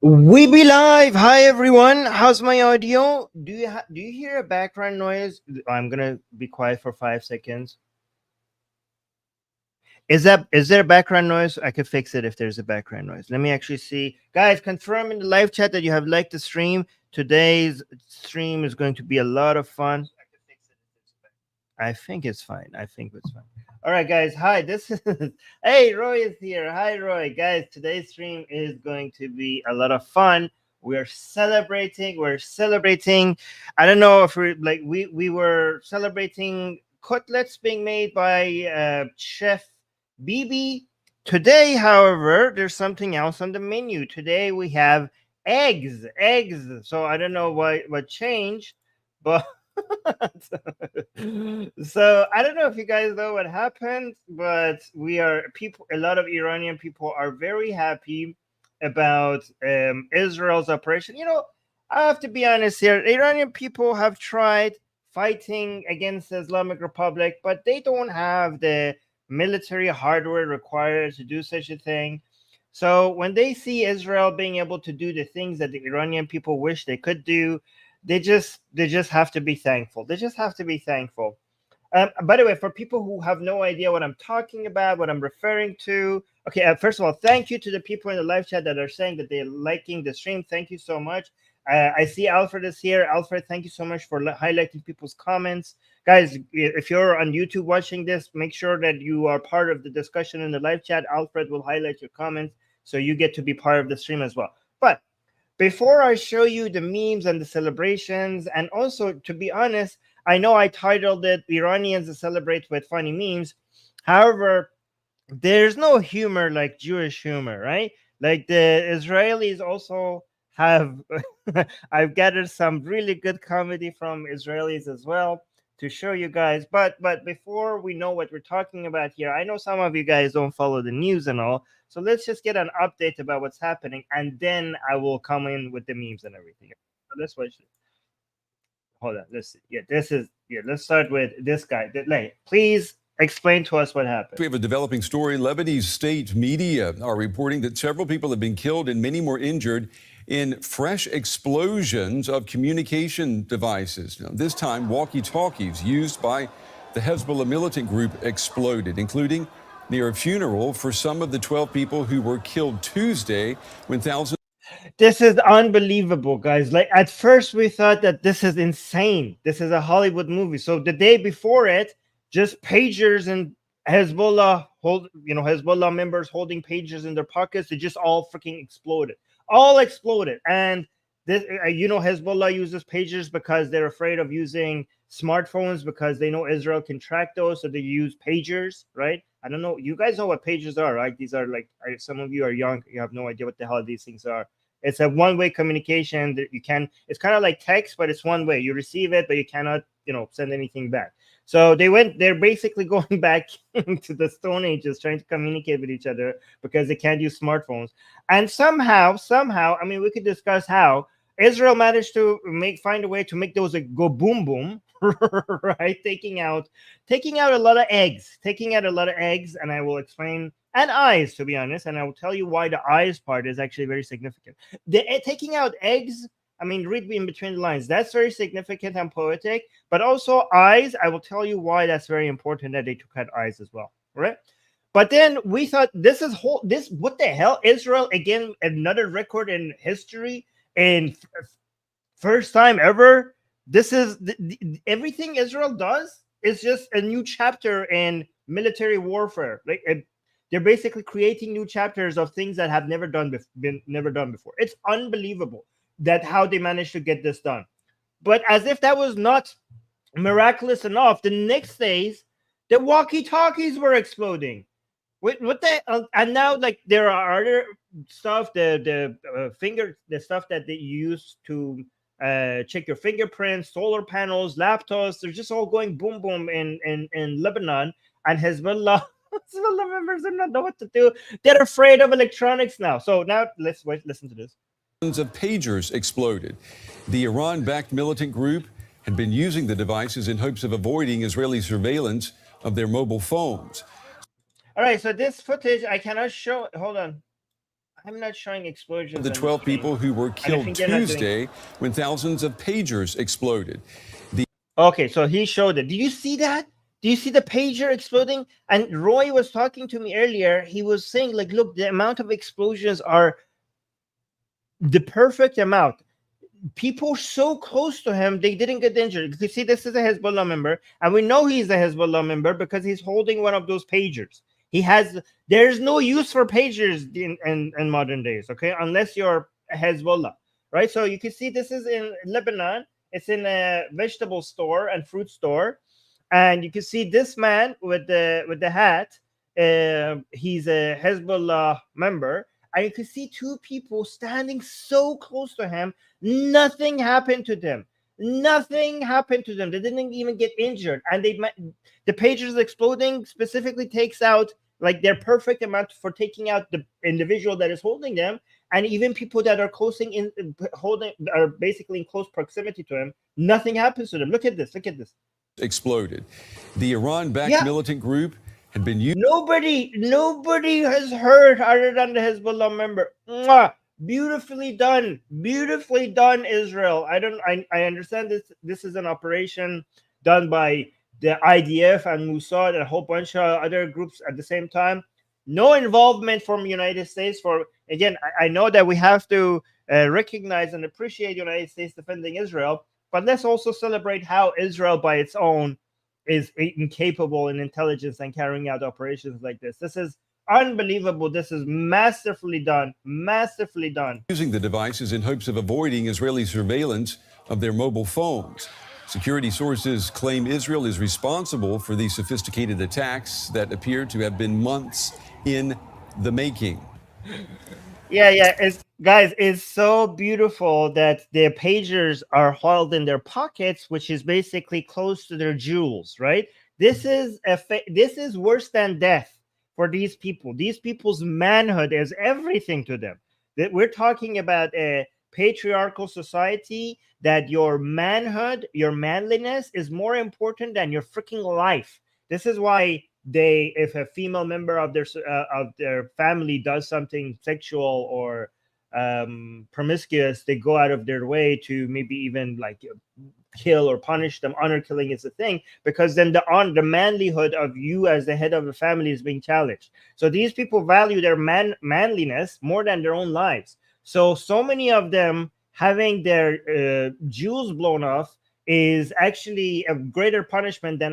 We be live. Hi everyone. How's my audio? Do you hear a background noise? I'm gonna be quiet for 5 seconds. Is there a background noise? I could fix it if there's a background noise. Let me actually see. Guys, confirm in the live chat that you have liked the stream. Today's stream is going to be a lot of fun. I think it's fine. I think it's fine. All right, guys. Hi, this is hey, Roy is here. Hi, Roy. Guys, today's stream is going to be a lot of fun. We're celebrating. I don't know if we were celebrating cutlets being made by Chef Bibi. Today, however, there's something else on the menu. Today we have eggs. So I don't know what changed, but so I don't know if you guys know what happened, but a lot of Iranian people are very happy about Israel's operation. I have to be honest here. Iranian people have tried fighting against the Islamic Republic, but they don't have the military hardware required to do such a thing. So when they see Israel being able to do the things that the Iranian people wish they could do, they just have to be thankful. They just have to be thankful. By the way, for people who have no idea what I'm talking about, what I'm referring to, okay, first of all, thank you to the people in the live chat that are saying that they're liking the stream. Thank you so much. I see Alfred is here. Alfred, thank you so much for highlighting people's comments. Guys, if you're on YouTube watching this, make sure that you are part of the discussion in the live chat. Alfred will highlight your comments, so you get to be part of the stream as well. But before I show you the memes and the celebrations, and also, to be honest, I know I titled it Iranians Celebrate with Funny Memes. However, there's no humor like Jewish humor, right? Like the Israelis also have, I've gathered some really good comedy from Israelis as well to show you guys. But before we know what we're talking about here, I know some of you guys don't follow the news and all. So let's just get an update about what's happening, and then I will come in with the memes and everything. So let's watch this. Hold on. Let's see. Let's start with this guy. Please explain to us what happened. We have a developing story. Lebanese state media are reporting that several people have been killed and many more injured in fresh explosions of communication devices. Now, this time, walkie-talkies used by the Hezbollah militant group exploded, including near a funeral for some of the 12 people who were killed Tuesday when thousands. This is unbelievable, guys. Like, at first we thought that this is insane. This is a Hollywood movie. So the day before it, just pagers and Hezbollah Hezbollah members holding pagers in their pockets, they just all freaking exploded. All exploded. And this, Hezbollah uses pagers because they're afraid of using smartphones because they know Israel can track those, so they use pagers, right? I don't know. You guys know what pagers are, right? These are some of you are young. You have no idea what the hell these things are. It's a one-way communication that it's kind of like text, but it's one way. You receive it, but you cannot, send anything back. So they're basically going back to the Stone Ages, trying to communicate with each other because they can't use smartphones. And somehow, I mean, we could discuss how Israel managed to find a way to make those go boom boom, right? Taking out a lot of eggs, and I will explain, and eyes, to be honest, and I will tell you why the eyes part is actually very significant. Taking out eggs, I mean, read in between the lines. That's very significant and poetic, but also eyes. I will tell you why that's very important that they took out eyes as well, right? But then we thought what the hell? Israel again, another record in history, and first time ever. This is everything Israel does is just a new chapter in military warfare. Like they're basically creating new chapters of things that have never been done before. It's unbelievable that how they managed to get this done. But as if that was not miraculous enough, the next days the walkie-talkies were exploding. What the and now, like, there are other stuff, the stuff that they use to check your fingerprints, solar panels, laptops. They're just all going boom boom in Lebanon, and Hezbollah members do not know what to do. They're afraid of electronics now. So now let's listen to this. Of pagers exploded. The Iran-backed militant group had been using the devices in hopes of avoiding Israeli surveillance of their mobile phones. All right, so this footage I cannot show. Hold on. I'm not showing explosions. The 12 people who were killed Tuesday when thousands of pagers exploded. Okay, so he showed it. Do you see that? Do you see the pager exploding? And Roy was talking to me earlier. He was saying, like, look, the amount of explosions are the perfect amount. People so close to him, they didn't get injured. You see, this is a Hezbollah member, and we know he's a Hezbollah member because he's holding one of those pagers. There's no use for pagers in modern days, okay, unless you're a Hezbollah, right? So you can see this is in Lebanon. It's in a vegetable store and fruit store, and you can see this man with the hat. He's a Hezbollah member, and you can see two people standing so close to him. Nothing happened to them. Nothing happened to them. They didn't even get injured, and the pagers exploding specifically takes out like their perfect amount for taking out the individual that is holding them, and even people that are are basically in close proximity to him. Nothing happens to them. Look at this. Look at this. Exploded. The Iran-backed militant group had been used. Nobody has heard other than the Hezbollah member. Mwah! Beautifully done, Israel. I understand this is an operation done by the IDF and Mossad and a whole bunch of other groups at the same time. No involvement from the United States. Again, I know that we have to recognize and appreciate the United States defending Israel, but let's also celebrate how Israel by its own is incapable in intelligence and carrying out operations like this. This is unbelievable. This is masterfully done. Using the devices in hopes of avoiding Israeli surveillance of their mobile phones. Security sources claim Israel is responsible for these sophisticated attacks that appear to have been months in the making. Yeah. It's so beautiful that their pagers are held in their pockets, which is basically close to their jewels, right? This is worse than death for these people. These people's manhood is everything to them. That we're talking about a patriarchal society that your manhood, your manliness is more important than your freaking life. This is why if a female member of their family does something sexual or promiscuous, they go out of their way to maybe even like kill or punish them. Honor killing is a thing, because then the manlyhood of you as the head of the family is being challenged. So these people value their manliness more than their own lives. So many of them having their jewels blown off is actually a greater punishment than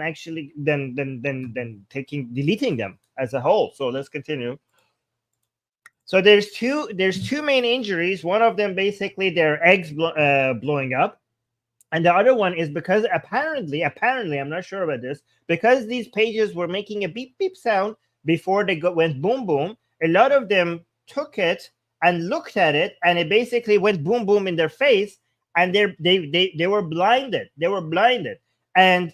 deleting them as a whole. So let's continue. So there's two main injuries. One of them basically their eggs blowing up, and the other one is because apparently I'm not sure about this, because these pages were making a beep beep sound before they went boom boom. A lot of them took it and looked at it, and it basically went boom boom in their face, and they were blinded. They were blinded. And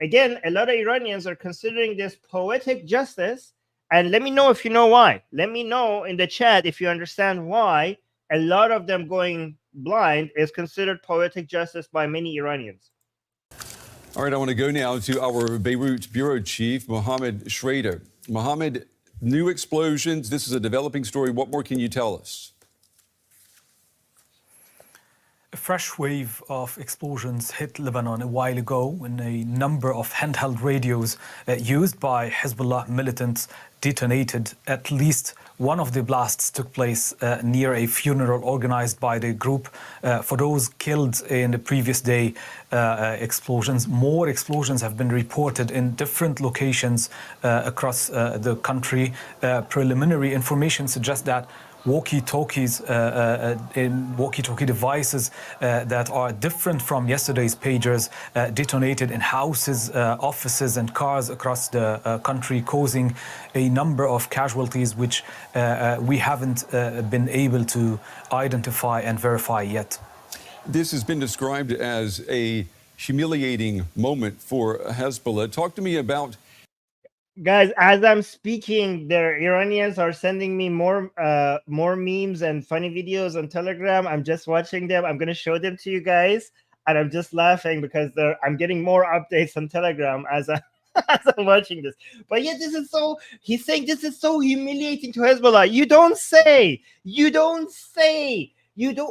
again, a lot of Iranians are considering this poetic justice. And let me know if you know why. Let me know in the chat if you understand why a lot of them going blind is considered poetic justice by many Iranians. All right, I want to go now to our Beirut bureau chief, Mohammed Schrader. Mohammed, new explosions. This is a developing story. What more can you tell us? A fresh wave of explosions hit Lebanon a while ago when a number of handheld radios used by Hezbollah militants detonated. At least one of the blasts took place near a funeral organized by the group for those killed in the previous day explosions. More explosions have been reported in different locations across the country. Preliminary information suggests that walkie-talkie devices that are different from yesterday's pagers detonated in houses, offices and cars across the country, causing a number of casualties which we haven't been able to identify and verify yet. This has been described as a humiliating moment for Hezbollah. Talk to me about... Guys, as I'm speaking, the Iranians are sending me more memes and funny videos on Telegram. I'm just watching them. I'm going to show them to you guys. And I'm just laughing because I'm getting more updates on Telegram as as I'm watching this. But yeah, he's saying this is so humiliating to Hezbollah. You don't say.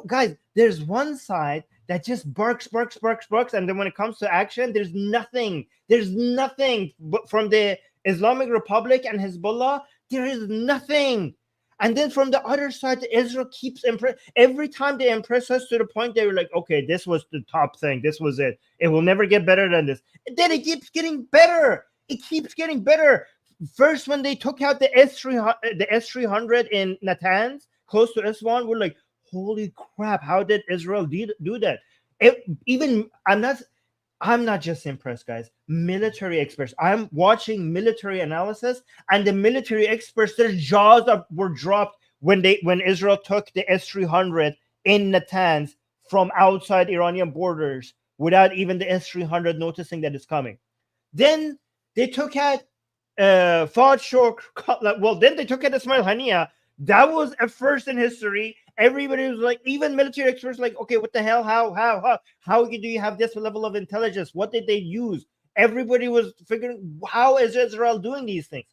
Guys, there's one side that just barks, and then when it comes to action, there's nothing. But from the Islamic Republic and Hezbollah, there is nothing. And then from the other side, Israel keeps every time they impress us to the point they were like, okay, this was the top thing. This was it. It will never get better than this. And then it keeps getting better. First, when they took out the S-300 in Natanz, close to Isfahan, we're like, holy crap, how did Israel do that? I'm not just impressed, guys. Military experts. I'm watching military analysis, and the military experts, their jaws were dropped when Israel took the S-300 in Natanz from outside Iranian borders without even the S-300 noticing that it's coming. Then they took out Fahd Shukr. Well, then they took out Ismail Haniya. That was a first in history. Everybody was like, even military experts, like, okay, what the hell? How do you have this level of intelligence? What did they use? Everybody was figuring, how is Israel doing these things?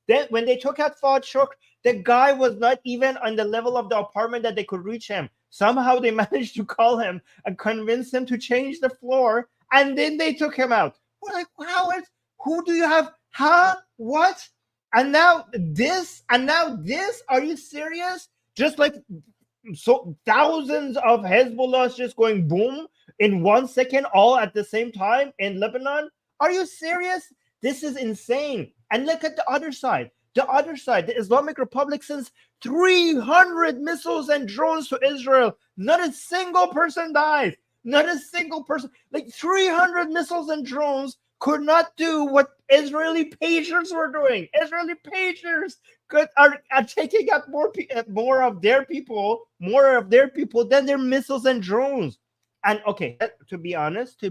Then when they took out Fahd Shukr, the guy was not even on the level of the apartment that they could reach him. Somehow they managed to call him and convince him to change the floor, and then they took him out. We're like, wow, who do you have? Huh? What? And now this? Are you serious? Just like so thousands of Hezbollahs just going boom in 1 second, all at the same time in Lebanon? Are you serious? This is insane. And look at the other side. The Islamic Republic sends 300 missiles and drones to Israel. Not a single person dies. Not a single person. Like 300 missiles and drones could not do what Israeli pagers were doing. Israeli pagers are taking out more of their people than their missiles and drones. And okay, to be honest,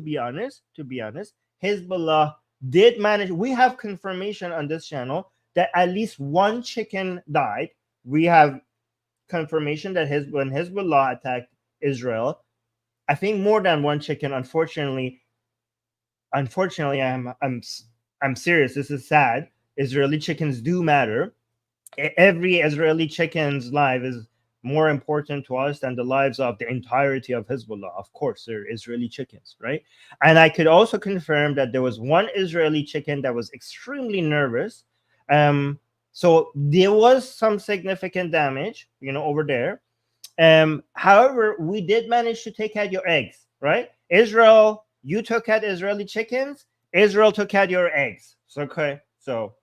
Hezbollah did manage. We have confirmation on this channel that at least one chicken died. We have confirmation that when Hezbollah attacked Israel, I think more than one chicken. Unfortunately, I'm serious. This is sad. Israeli chickens do matter. Every Israeli chicken's life is more important to us than the lives of the entirety of Hezbollah. Of course, they're Israeli chickens, right? And I could also confirm that there was one Israeli chicken that was extremely nervous. So there was some significant damage, over there. However, we did manage to take out your eggs, right? Israel, you took out Israeli chickens. Israel took out your eggs. So, okay. So,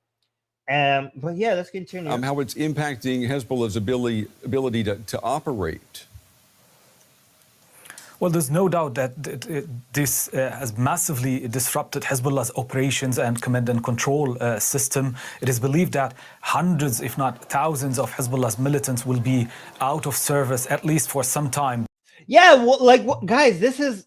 but yeah, let's continue. How it's impacting Hezbollah's ability to operate. Well, there's no doubt that this has massively disrupted Hezbollah's operations and command and control system. It is believed that hundreds, if not thousands, of Hezbollah's militants will be out of service, at least for some time. Yeah, well, guys, this is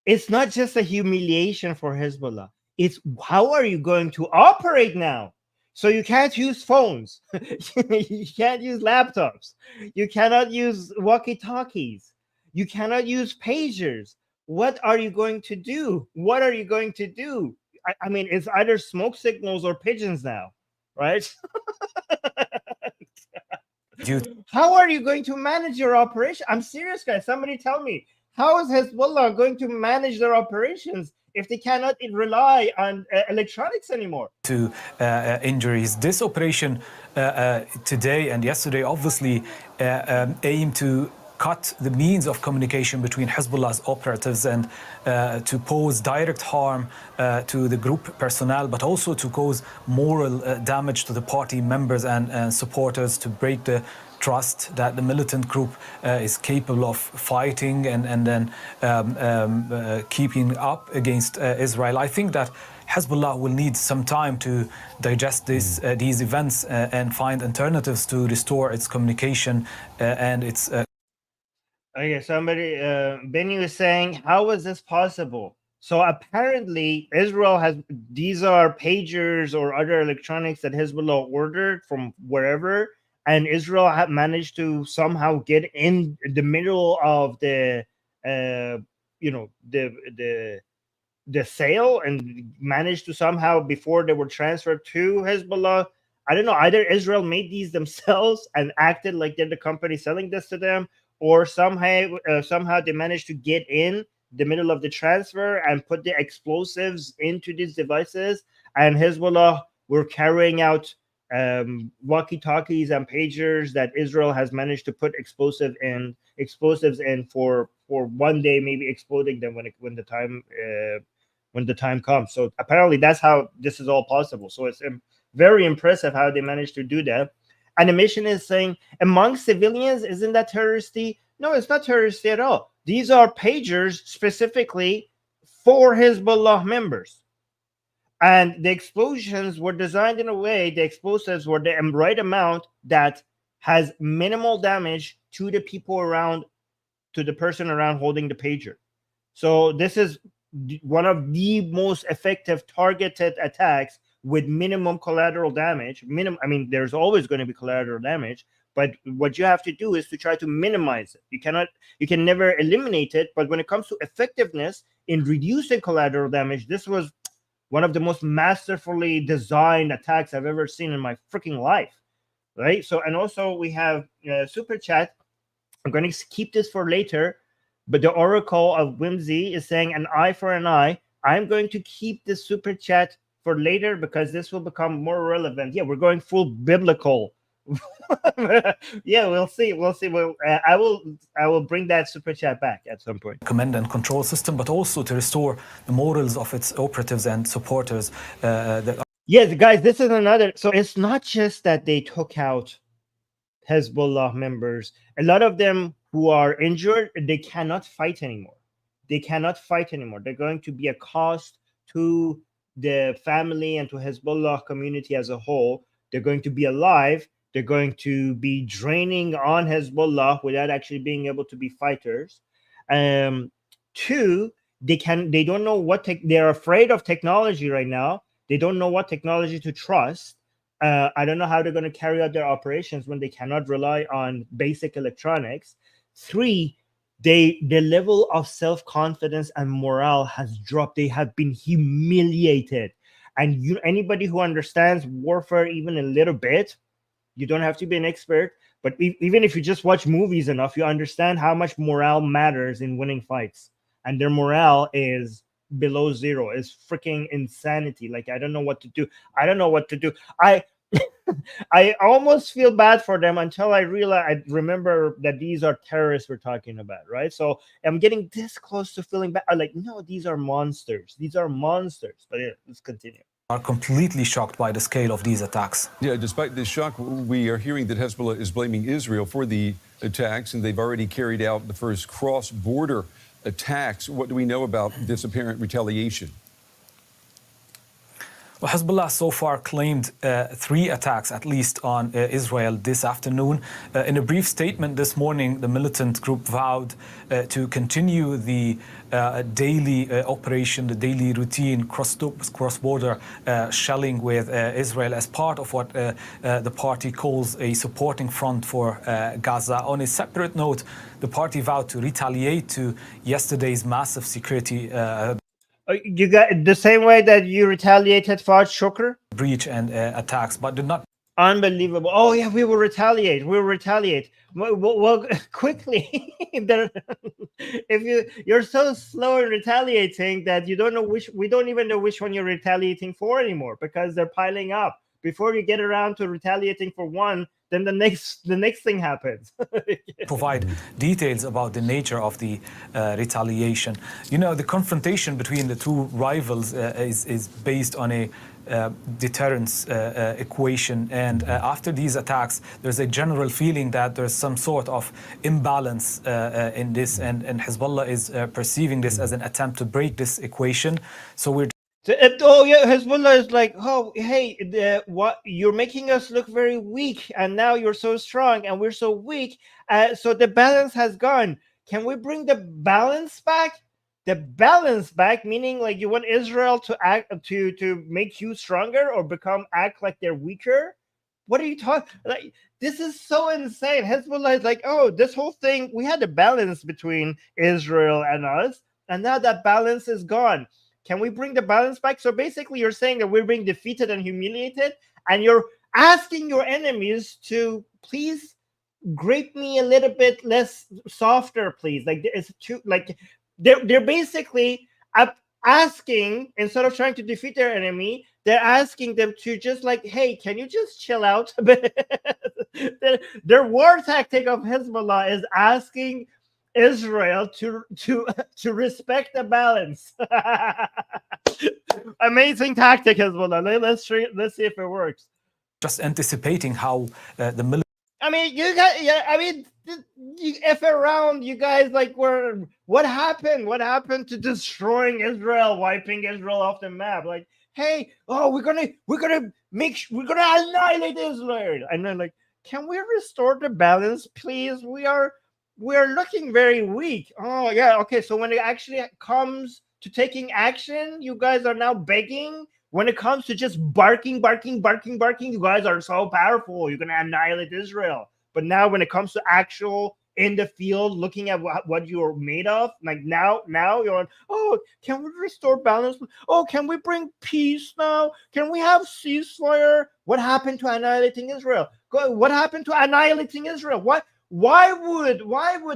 it's not just a humiliation for Hezbollah. It's how are you going to operate now? So you can't use phones. You can't use laptops. You cannot use walkie-talkies. You cannot use pagers. What are you going to do? I mean, it's either smoke signals or pigeons now, right? How are you going to manage your operation? I'm serious, guys. Somebody tell me. How is Hezbollah going to manage their operations if they cannot rely on electronics anymore? To injuries. This operation today and yesterday obviously aimed to cut the means of communication between Hezbollah's operatives and to pose direct harm to the group personnel, but also to cause moral damage to the party members and supporters, to break the trust that the militant group is capable of fighting and then keeping up against Israel. I think that Hezbollah will need some time to digest these events and find alternatives to restore its communication and its... Okay, somebody, Benny was saying, how is this possible? So apparently Israel has, these are pagers or other electronics that Hezbollah ordered from wherever, and Israel had managed to somehow get in the middle of the the sale and managed to somehow, before they were transferred to Hezbollah, I don't know, either Israel made these themselves and acted like they're the company selling this to them, or somehow they managed to get in the middle of the transfer and put the explosives into these devices, and Hezbollah were carrying out walkie-talkies and pagers that Israel has managed to put explosives in for one day, maybe exploding them when the time comes. So apparently that's how this is all possible. So it's very impressive how they managed to do that. And the mission is saying, among civilians, isn't that terroristy? No, it's not terroristy at all. These are pagers specifically for Hezbollah members. And the explosions were designed in a way, the explosives were the right amount that has minimal damage to the people around, to the person around holding the pager. So this is one of the most effective targeted attacks with minimum collateral damage. I mean, there's always going to be collateral damage, but what you have to do is to try to minimize it. You can never eliminate it, but when it comes to effectiveness in reducing collateral damage, this was one of the most masterfully designed attacks I've ever seen in my freaking life, right? So, and also we have super chat. I'm going to keep this for later, but the Oracle of Whimsy is saying an eye for an eye. I'm going to keep this super chat for later because this will become more relevant. Yeah, we're going full biblical. Yeah, we'll see. Well, I will bring that super chat back at some point. Command and control system, but also to restore the morals of its operatives and supporters. Yes, guys, this is another. So it's not just that they took out Hezbollah members. A lot of them who are injured, they cannot fight anymore. They're going to be a cost to the family and to Hezbollah community as a whole. They're going to be alive. They're going to be draining on Hezbollah without actually being able to be fighters. Two, they don't know what they're afraid of technology right now. They don't know what technology to trust. I don't know how they're going to carry out their operations when they cannot rely on basic electronics. Three, the level of self-confidence and morale has dropped. They have been humiliated. And anybody who understands warfare even a little bit, you don't have to be an expert, but even if you just watch movies enough, you understand how much morale matters in winning fights. And their morale is below zero. It's freaking insanity. Like, I don't know what to do. I almost feel bad for them until I remember that these are terrorists we're talking about, right? So I'm getting this close to feeling bad. I'm like, no, these are monsters. But yeah, let's continue. Are completely shocked by the scale of these attacks. Yeah, despite this shock, we are hearing that Hezbollah is blaming Israel for the attacks, and they've already carried out the first cross-border attacks. What do we know about this apparent retaliation? Well, Hezbollah so far claimed 3 attacks, at least, on Israel this afternoon. In a brief statement this morning, the militant group vowed to continue the daily operation, the daily routine cross-border shelling with Israel as part of what the party calls a supporting front for Gaza. On a separate note, the party vowed to retaliate to yesterday's massive security you got the same way that you retaliated for Shukr? breach and attacks, but did not. Unbelievable. Oh yeah, we will retaliate. Well, quickly. If you're so slow in retaliating that you don't know we don't even know which one you're retaliating for anymore, because they're piling up. Before you get around to retaliating for one, then the next thing happens. Provide details about the nature of the retaliation. You know, the confrontation between the two rivals is based on a deterrence equation, and after these attacks there's a general feeling that there's some sort of imbalance in this, and Hezbollah is perceiving this as an attempt to break this equation. So we're Hezbollah is like, oh, hey, what you're making us look very weak, and now you're so strong, and we're so weak. So the balance has gone. Can we bring the balance back? The balance back, meaning like you want Israel to act to make you stronger or act like they're weaker. What are you talking? Like, this is so insane. Hezbollah is like, oh, this whole thing, we had a balance between Israel and us, and now that balance is gone. can we bring the balance back? So basically, you're saying that we're being defeated and humiliated, and you're asking your enemies to please grape me a little bit less softer, please. Like it's too like they're basically asking, instead of trying to defeat their enemy, they're asking them to just like, hey, can you just chill out a bit? Their war tactic of Hezbollah is asking Israel to respect the balance. Amazing tactic, Hezbollah. Let's see if it works. Just anticipating how the military. I mean, you guys. Yeah, I mean, you F around. You guys like were. What happened? What happened to destroying Israel, wiping Israel off the map? Like, hey, oh, we're gonna annihilate Israel, and then like, can we restore the balance, please? We are looking very weak. Oh yeah, okay. So when it actually comes to taking action, you guys are now begging. When it comes to just barking, you guys are so powerful. You're gonna annihilate Israel. But now, when it comes to actual in the field, looking at what you're made of, like now you're on. Oh, can we restore balance? Oh, can we bring peace now? Can we have ceasefire? What happened to annihilating Israel? What happened to annihilating Israel? Why would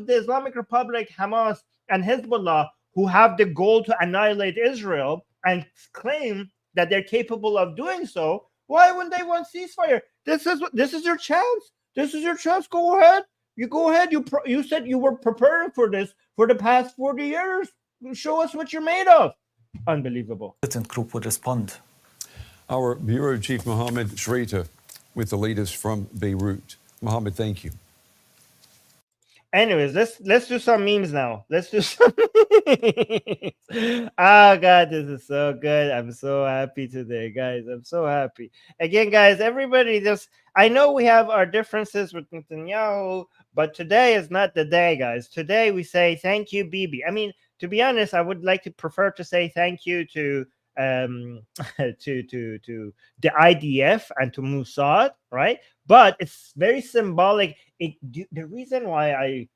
the Islamic Republic, Hamas, and Hezbollah, who have the goal to annihilate Israel and claim that they're capable of doing so, why wouldn't they want ceasefire? This is your chance. This is your chance. Go ahead. You go ahead. You said you were preparing for this for the past 40 years. Show us what you're made of. Unbelievable. Militant group would respond. Our Bureau Chief Mohammed Shreita with the latest from Beirut. Mohammed, thank you. Anyways, let's do some memes now. Let's do some memes. Oh God, this is so good. I'm so happy today, guys. I'm so happy. Again, guys, everybody just, I know we have our differences with Netanyahu, but today is not the day, guys. Today we say thank you, Bibi. I mean, to be honest, I would like to prefer to say thank you to to the IDF and to Mossad, right? But it's very symbolic. The reason why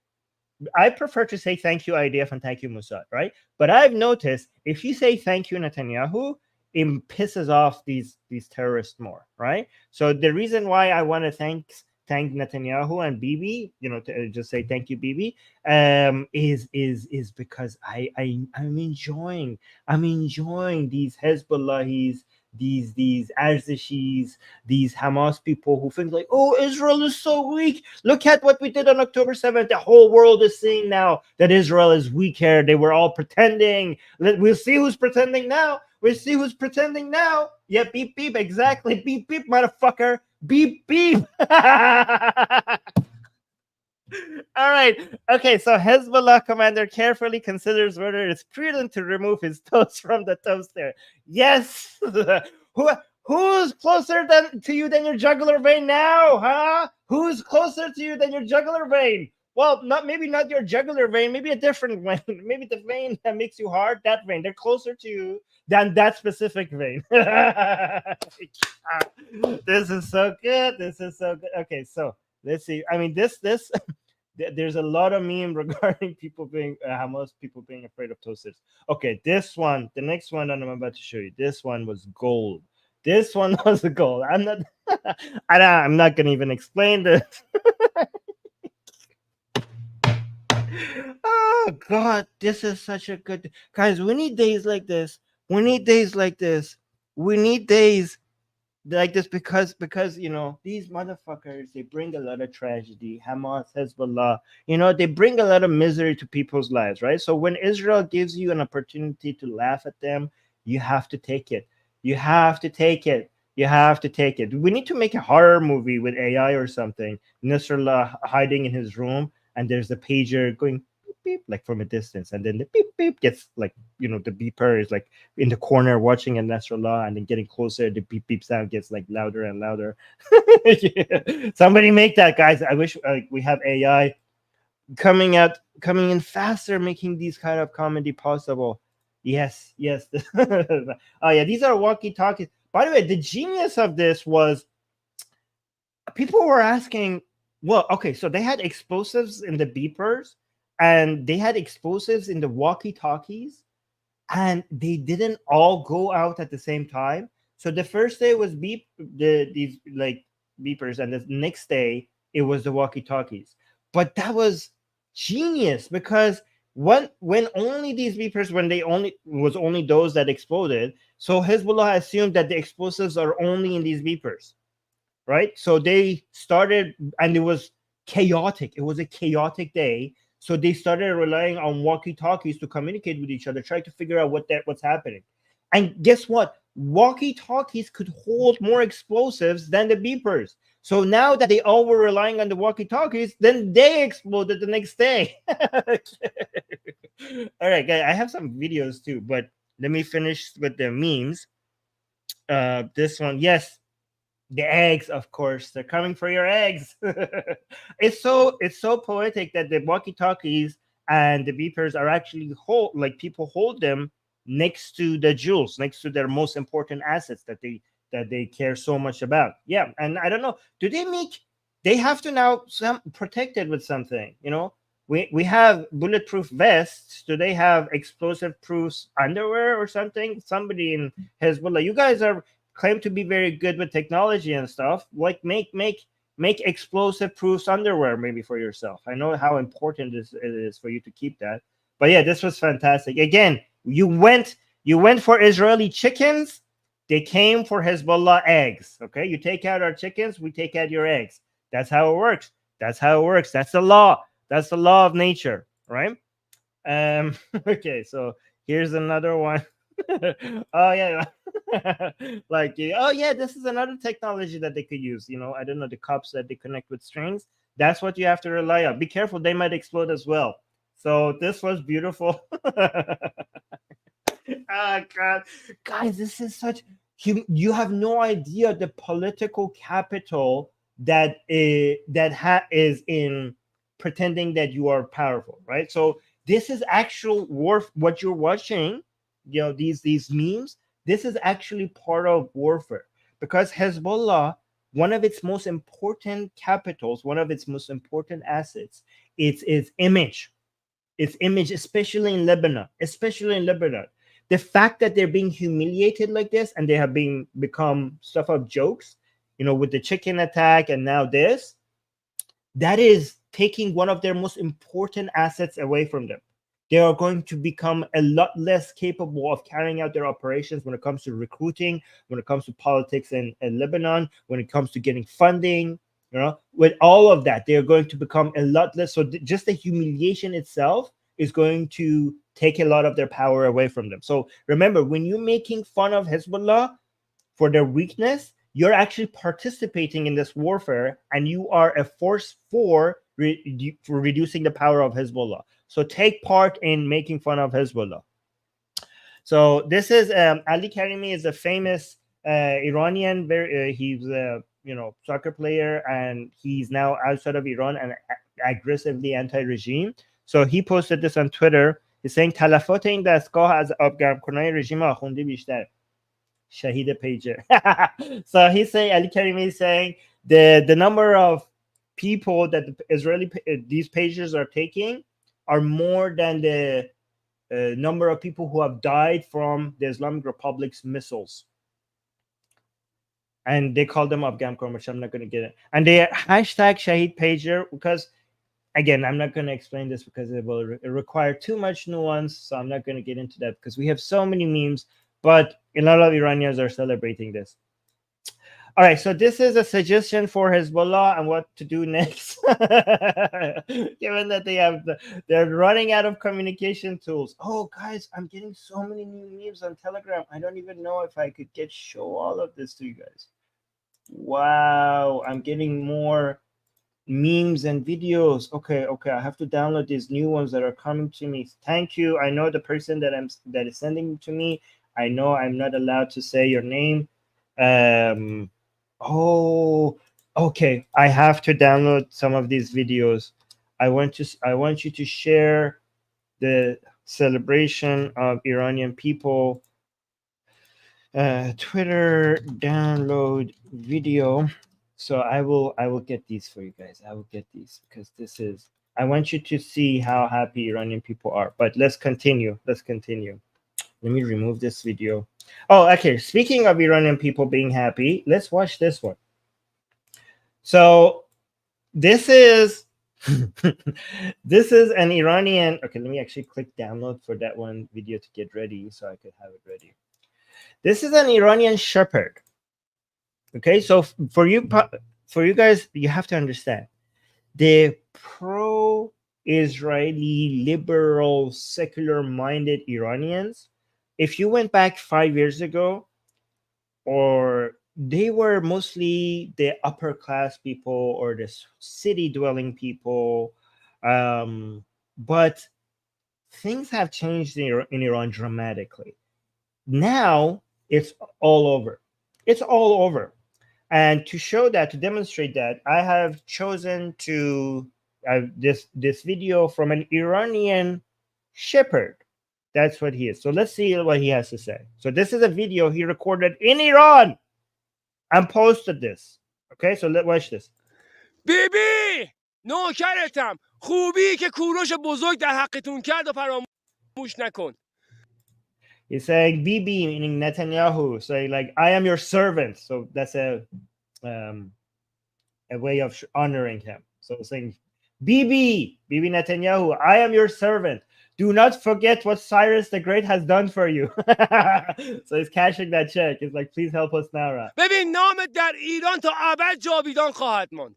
I prefer to say thank you IDF and thank you Mossad, right? But I've noticed if you say thank you Netanyahu, it pisses off these terrorists more, right? So the reason why I want to thank Netanyahu and Bibi, to just say thank you, Bibi, is because I'm enjoying these Hezbollahis, these Arzashis, these Hamas people who think like, oh, Israel is so weak. Look at what we did on October 7th. The whole world is seeing now that Israel is weak here. They were all pretending. We'll see who's pretending now. We'll see who's pretending now. Yeah, beep, beep. Exactly. Beep, beep, motherfucker. Beep, beep. All right. Okay. So Hezbollah commander carefully considers whether it's prudent to remove his toast from the toaster. Yes. Who's closer to you than your jugular vein now, huh? Who's closer to you than your jugular vein? Well, maybe not your jugular vein, maybe a different vein. Maybe the vein that makes you hard, that vein. They're closer to you than that specific vein. This is so good. This is so good. Okay, so let's see. I mean, this there's a lot of meme regarding people being Hamas people being afraid of toasters. Okay, this one, the next one that I'm about to show you, this one was gold. This one was a gold. I'm not gonna even explain this. Oh God, this is such a good guys. We need days like this. We need days like this. We need days like this because these motherfuckers, they bring a lot of tragedy. Hamas, Hezbollah, they bring a lot of misery to people's lives, right? So when Israel gives you an opportunity to laugh at them, you have to take it. You have to take it. You have to take it. We need to make a horror movie with AI or something. Nasrallah hiding in his room, and there's a pager going beep, beep, like from a distance, and then the beep beep gets like the beeper is like in the corner watching at Nasrallah, and then getting closer, the beep beep sound gets like louder and louder. Yeah. Somebody make that, guys. I wish we have AI coming in faster, making these kind of comedy possible. Yes. Oh yeah, these are walkie-talkies. By the way, the genius of this was people were asking, well, okay, so they had explosives in the beepers and they had explosives in the walkie-talkies. and they didn't all go out at the same time. So the first day was these like beepers, and the next day it was the walkie-talkies. But that was genius, because when only these beepers, when they only those that exploded, so Hezbollah assumed that the explosives are only in these beepers, right? So they started, and it was chaotic. It was a chaotic day. So they started relying on walkie-talkies to communicate with each other, trying to figure out what's happening. And guess what? Walkie-talkies could hold more explosives than the beepers. So now that they all were relying on the walkie-talkies, then they exploded the next day. All right, guys, I have some videos too, but let me finish with the memes. This one, yes, the eggs, of course, they're coming for your eggs. It's so poetic that the walkie-talkies and the beepers are actually people hold them next to the jewels, next to their most important assets that they care so much about. Yeah, and I don't know, they have to now protected with something, we have bulletproof vests. Do they have explosive proof underwear or something? Somebody in Hezbollah, you guys are claim to be very good with technology and stuff. Like make explosive proof underwear maybe for yourself. I know how important it is for you to keep that. But yeah, this was fantastic. Again, you went for Israeli chickens. They came for Hezbollah eggs. Okay, you take out our chickens, we take out your eggs. That's how it works. That's the law. That's the law of nature, right? Okay, so here's another one. Oh yeah. Like, oh yeah, this is another technology that they could use. I don't know, the cups that they connect with strings. That's what you have to rely on. Be careful, they might explode as well. So this was beautiful. Oh god, guys, this is such, you have no idea the political capital that is in pretending that you are powerful, right? So this is actual war. What you're watching, these memes, this is actually part of warfare, because Hezbollah, one of its most important capitals, one of its most important assets, it's image. Its image, especially in Lebanon. The fact that they're being humiliated like this, and they have become stuff of jokes, with the chicken attack and now this, that is taking one of their most important assets away from them. They are going to become a lot less capable of carrying out their operations when it comes to recruiting, when it comes to politics in Lebanon, when it comes to getting funding. With all of that, they are going to become a lot less. So just the humiliation itself is going to take a lot of their power away from them. So remember, when you're making fun of Hezbollah for their weakness, you're actually participating in this warfare, and you are a force for reducing the power of Hezbollah. So take part in making fun of Hezbollah. So this is Ali Karimi is a famous Iranian. He's a soccer player, and he's now outside of Iran and aggressively anti-regime. So he posted this on Twitter. He's saying تلفات این دستگاه از آبگرمکنهای رژیم آخوندی بیشتر. Shahida Pager. So he's saying, Ali Karimi is saying the number of people that the these pagers are taking are more than the number of people who have died from the Islamic Republic's missiles. And they call them Afghan, which I'm not going to get it. And they hashtag Shahid Pager because, again, I'm not going to explain this because it will require too much nuance. So I'm not going to get into that because we have so many memes, but a lot of Iranians are celebrating this. All right, so this is a suggestion for Hezbollah and what to do next. Given that they're running out of communication tools. Oh, guys, I'm getting so many new memes on Telegram. I don't even know if I could show all of this to you guys. Wow, I'm getting more memes and videos. Okay, I have to download these new ones that are coming to me. Thank you. I know the person that is sending them to me. I know I'm not allowed to say your name. Oh, okay. I have to download some of these videos. I want you to share the celebration of Iranian people. Twitter download video. So I will get these for you guys. I will get these because I want you to see how happy Iranian people are. But let's continue. Let me remove this video. Oh, okay. Speaking of Iranian people being happy, let's watch this one. So this is this is an Iranian. Okay, let me actually click download for that one video to get ready so I could have it ready. This is an Iranian shepherd. Okay, so for you guys, you have to understand the pro-Israeli, liberal, secular-minded Iranians. If you went back 5 years ago, or they were mostly the upper class people or the city dwelling people, but things have changed in Iran dramatically. Now it's all over. It's all over. And to show that, to demonstrate that, I have chosen to this video from an Iranian shepherd. That's what he is. So let's see what he has to say. So this is a video he recorded in Iran and posted this. Okay, so let's watch this. بیبی نوکرتم خوبی که کوروش بزرگ در حقتون کرد و فراموش نکن. He's saying Bibi, meaning Netanyahu, saying like, I am your servant. So that's a way of honoring him. So saying, Bibi Netanyahu, I am your servant. Do not forget what Cyrus the Great has done for you. So he's cashing that check. He's like, please help us now. ببین نامت در ایران تا ابد جاویدان خواهد ماند.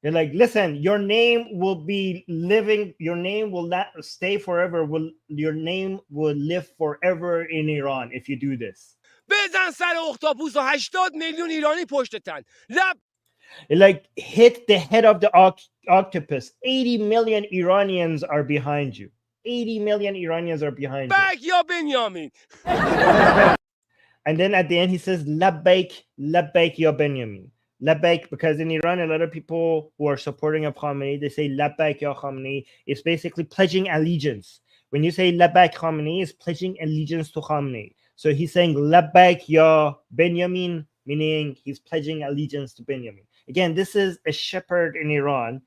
You're like, listen, your name will be living, your name will not stay forever, your name will live forever in Iran if you do this. بزن سر اختاپوس و 80 میلیون ایرانی پشتتن. Like, hit the head of the octopus. 80 million Iranians are behind you. 80 million Iranians are behind you. Back ya Benjamin. And then at the end he says, Labbaik ya Benjamin. Labbaik, because in Iran, a lot of people who are supporting of Khamenei, they say Labbaik ya Khamenei. It's basically pledging allegiance. When you say Labbaik Khamenei, it's pledging allegiance to Khamenei. So he's saying Labbaik ya Benjamin, meaning he's pledging allegiance to Benjamin. Again, this is a shepherd in Iran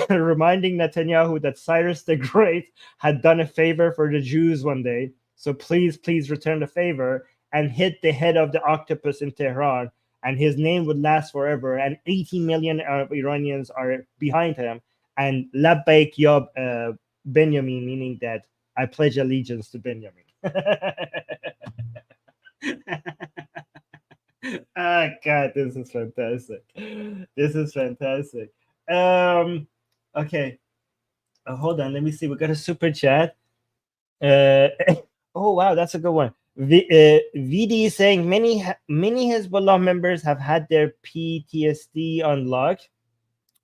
reminding Netanyahu that Cyrus the Great had done a favor for the Jews one day. So please return the favor and hit the head of the octopus in Tehran. And his name would last forever. And 80 million Iranians are behind him. And Labbaik ya Benjamin, meaning that I pledge allegiance to Benjamin. Ah, God, this is fantastic. This is fantastic. Okay. Hold on. Let me see. We got a super chat. Oh, wow. That's a good one. VD is saying many Hezbollah members have had their PTSD unlocked.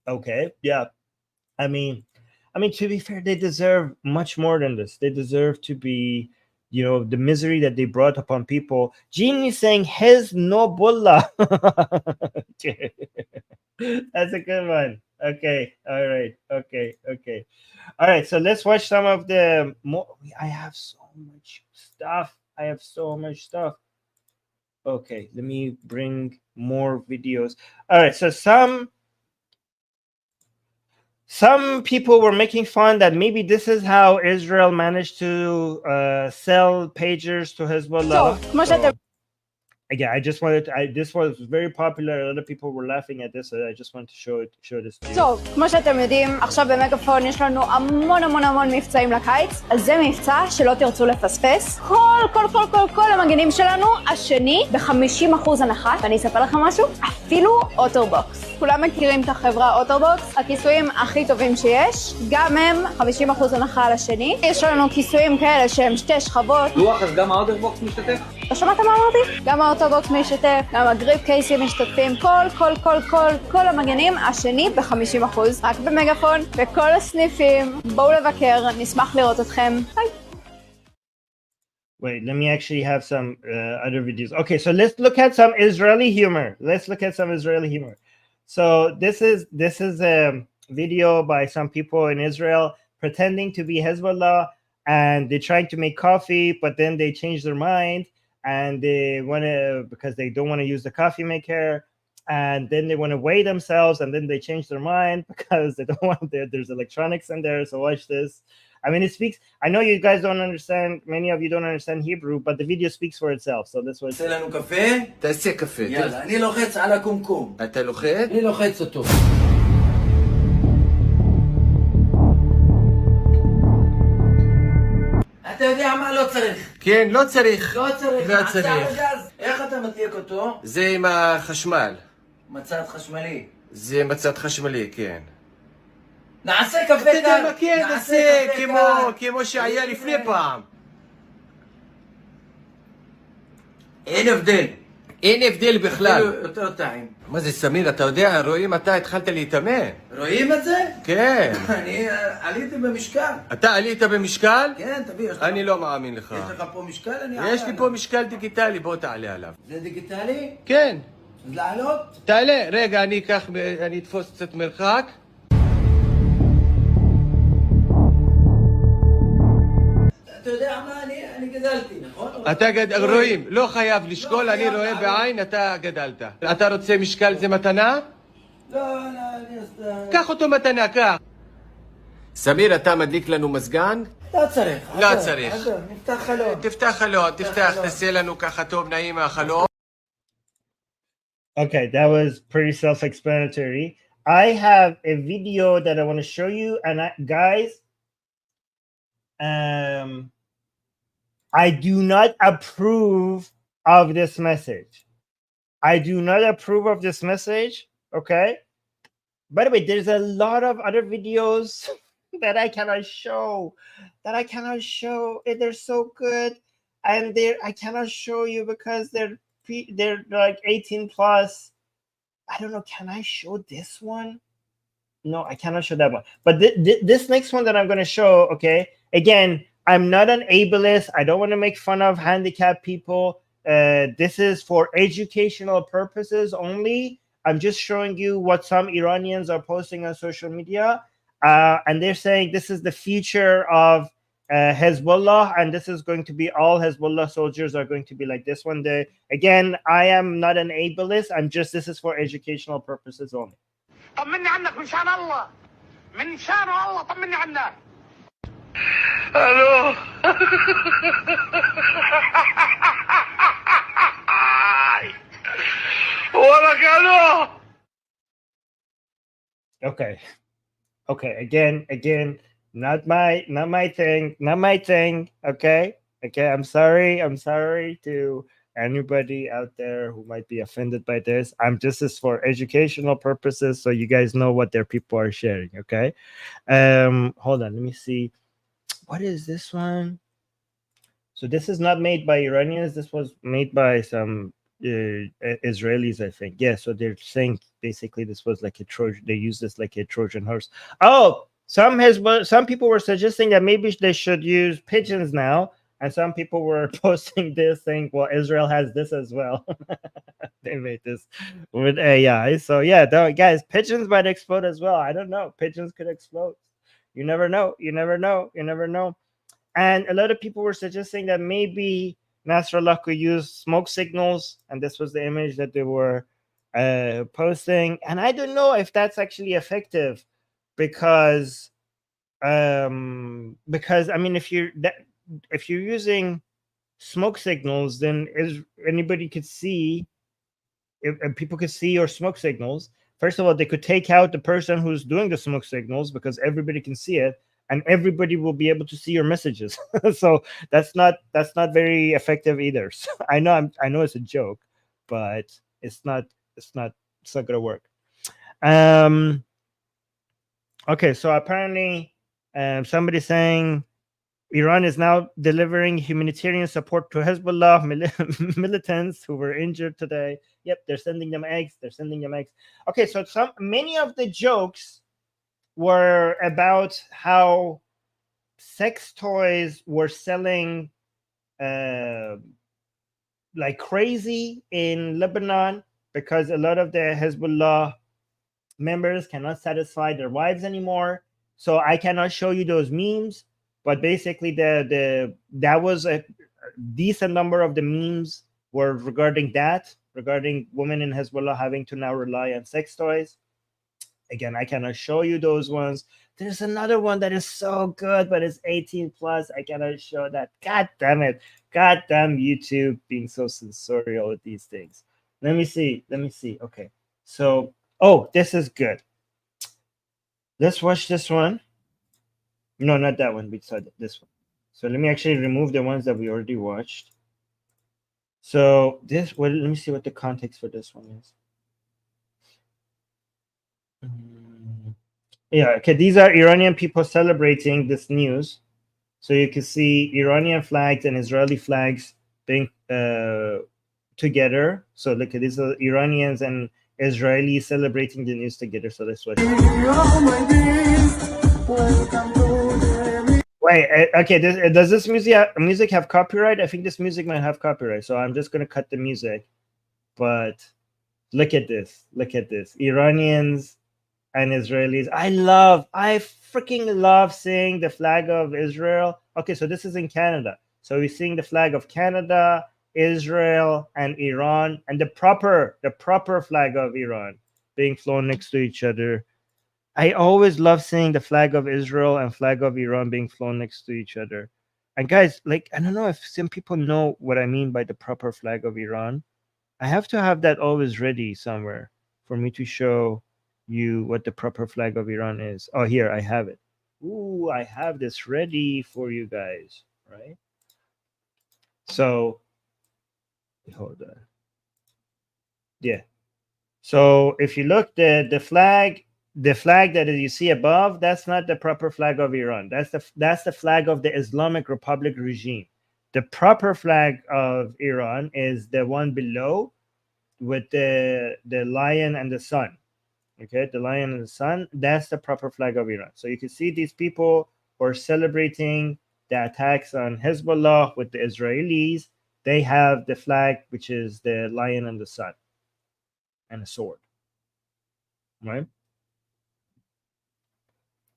Okay, yeah. I mean, to be fair, they deserve much more than this. They deserve to be, the misery that they brought upon people. Gene is saying Hezbollah. That's a good one. Okay, all right. Okay. All right, so let's watch some of the more. I have so much stuff. Okay, let me bring more videos. All right, so some people were making fun that maybe this is how Israel managed to sell pagers to Hezbollah. Again, I just wanted to, this was very popular. A lot of people were laughing at this. So I just wanted to show this to you. טוב, כמו שאתם יודעים, עכשיו במגפון יש לנו המון מבצעים לקיץ. אז זה מבצע שלא תרצו לפספס. כל המגנים שלנו, השני ב-50% הנחה. ואני אספר לכם משהו, אפילו אוטובוקס. כולם מכירים את החברה אוטובוקס, הכיסויים הכי טובים שיש. גם הם 50% הנחה על השני. יש לנו כיסויים כאלה שהם 2 שכבות. לוח, אז גם האוטובוקס משתתף? לא שמעת מה אמרתי? גם האוטובוקס משתתף, גם הגריפ קייסים משתתפים, כל המגנים, השני ב-50%, רק במגפון, בכל הסניפים. בואו לבקר, נשמח לראות אתכם. ביי. Wait, let me actually have some other videos. Okay, so let's look at some Israeli humor. So this is a video by some people in Israel pretending to be Hezbollah, and they're trying to make coffee, but then they change their mind. And they want to, because they don't want to use the coffee maker, and then they want to weigh themselves, and then they change their mind because they don't want there's electronics in there. So watch this. I mean, it speaks. I know you guys don't understand. Many of you don't understand Hebrew, but the video speaks for itself. So that's what. תעשה לנו קפה? תעשה קפה. יאללה, אני לוחץ על הקומקום. אתה לוחץ? אני לוחץ אותו. אתה יודע מה? לא צריך. כן, לא צריך. לא צריך. לא צריך. מעצר הגז. איך אתה מדליק אותו? זה עם החשמל. מצד חשמלי. זה מצד חשמלי, כן. נעשה קפה אתה יודע כאן. מה, כן, נעשה כמו שהיה לפני פעם. אין הבדל. אין הבדל בכלל. אפילו יותר טעים. מה זה, סמיר, אתה יודע, רואים, אתה התחלת להתאמן. רואים את זה? כן. אני עליתי במשקל. אתה עלית במשקל? כן, תביא. יש לך- אני לא מאמין לך. יש לך פה משקל? אני אעלה יש לי פה משקל דיגיטלי, בוא תעלה עליו. זה דיגיטלי? כן. אז לעלות? תעלה, רגע, אני אתפוס קצת מרחק. אתה יודע מה? אני גדלתי, נכון? רואים, לא חייב לשקול, אני רואה בעין, אתה גדלת. אתה רוצה משקל זה מתנה? לא, אני אסתה... קח אותו מתנה, קח. סמיר, אתה מדליק לנו מזגן? לא צריך. לא עזוב, צריך. עזוב, נפתח חלון. תפתח חלון, תעשה לנו ככה טוב, נעים מהחלון. Okay, that was pretty self-explanatory. I have a video that I want to show you, and guys, I do not approve of this message. I do not approve of this message. Okay. By the way, there's a lot of other videos that I cannot show. They're so good, and I cannot show you because they're like 18 plus. I don't know. Can I show this one? No, I cannot show that one. But this next one that I'm going to show, okay, again, I'm not an ableist. I don't want to make fun of handicapped people. This is for educational purposes only. I'm just showing you what some Iranians are posting on social media. And they're saying this is the future of Hezbollah, and this is going to be all Hezbollah soldiers are going to be like this one day. Again, I am not an ableist. This is for educational purposes only. طمني عنك من شان الله من شان الله طمني عنك الو ولك الو Okay. Again, not my thing. Okay. I'm sorry to anybody out there who might be offended by this. This is for educational purposes, so you guys know what their people are sharing. Okay. Hold on, let me see. What is this one? So this is not made by Iranians. This was made by some Israelis, I think. Yeah. So they're saying basically this was like a Trojan. They use this like a Trojan horse. Oh, some people were suggesting that maybe they should use pigeons now. And some people were posting this saying, well, Israel has this as well. They made this with AI. So yeah, guys, pigeons might explode as well. I don't know. Pigeons could explode. You never know. And a lot of people were suggesting that maybe Nasrallah could use smoke signals. And this was the image that they were posting. And I don't know if that's actually effective because I mean, if you're using smoke signals, then anybody could see, if people could see your smoke signals. First of all, they could take out the person who's doing the smoke signals because everybody can see it, and everybody will be able to see your messages. So that's not very effective either. So I know it's a joke, but it's not gonna work. Okay, so apparently somebody saying Iran is now delivering humanitarian support to Hezbollah militants who were injured today. Yep, they're sending them eggs. Okay, so many of the jokes were about how sex toys were selling like crazy in Lebanon because a lot of the Hezbollah members cannot satisfy their wives anymore. So I cannot show you those memes. But basically, that was a decent number of the memes were regarding women in Hezbollah having to now rely on sex toys. Again, I cannot show you those ones. There's another one that is so good, but it's 18 plus. I cannot show that. God damn it. God damn YouTube being so sensorial with these things. Let me see. Okay. So, oh, this is good. Let's watch this one. No, not that one. Beside this one. So let me actually remove the ones that we already watched. So this, well, let me see what the context for this one is. Yeah, okay, these are Iranian people celebrating this news. So you can see Iranian flags and Israeli flags being together. So look at these are Iranians and Israelis celebrating the news together. So let's watch. Wait, okay, does this music have copyright? I think this music might have copyright. So I'm just going to cut the music. But look at this. Look at this. Iranians and Israelis. I freaking love seeing the flag of Israel. Okay, so this is in Canada. So we're seeing the flag of Canada, Israel, and Iran, and the proper flag of Iran being flown next to each other. I always love seeing the flag of Israel and flag of Iran being flown next to each other. And guys, like, I don't know if some people know what I mean by the proper flag of Iran. I have to have that always ready somewhere for me to show you what the proper flag of Iran is. Oh, here, I have it. Ooh, I have this ready for you guys, right? So, hold on. Yeah. So if you look, the flag that you see above, that's not the proper flag of Iran. That's the flag of the Islamic Republic regime. The proper flag of Iran is the one below with the lion and the sun. Okay, the lion and the sun, that's the proper flag of Iran. So you can see these people who are celebrating the attacks on Hezbollah with the Israelis. They have the flag, which is the lion and the sun and a sword, right?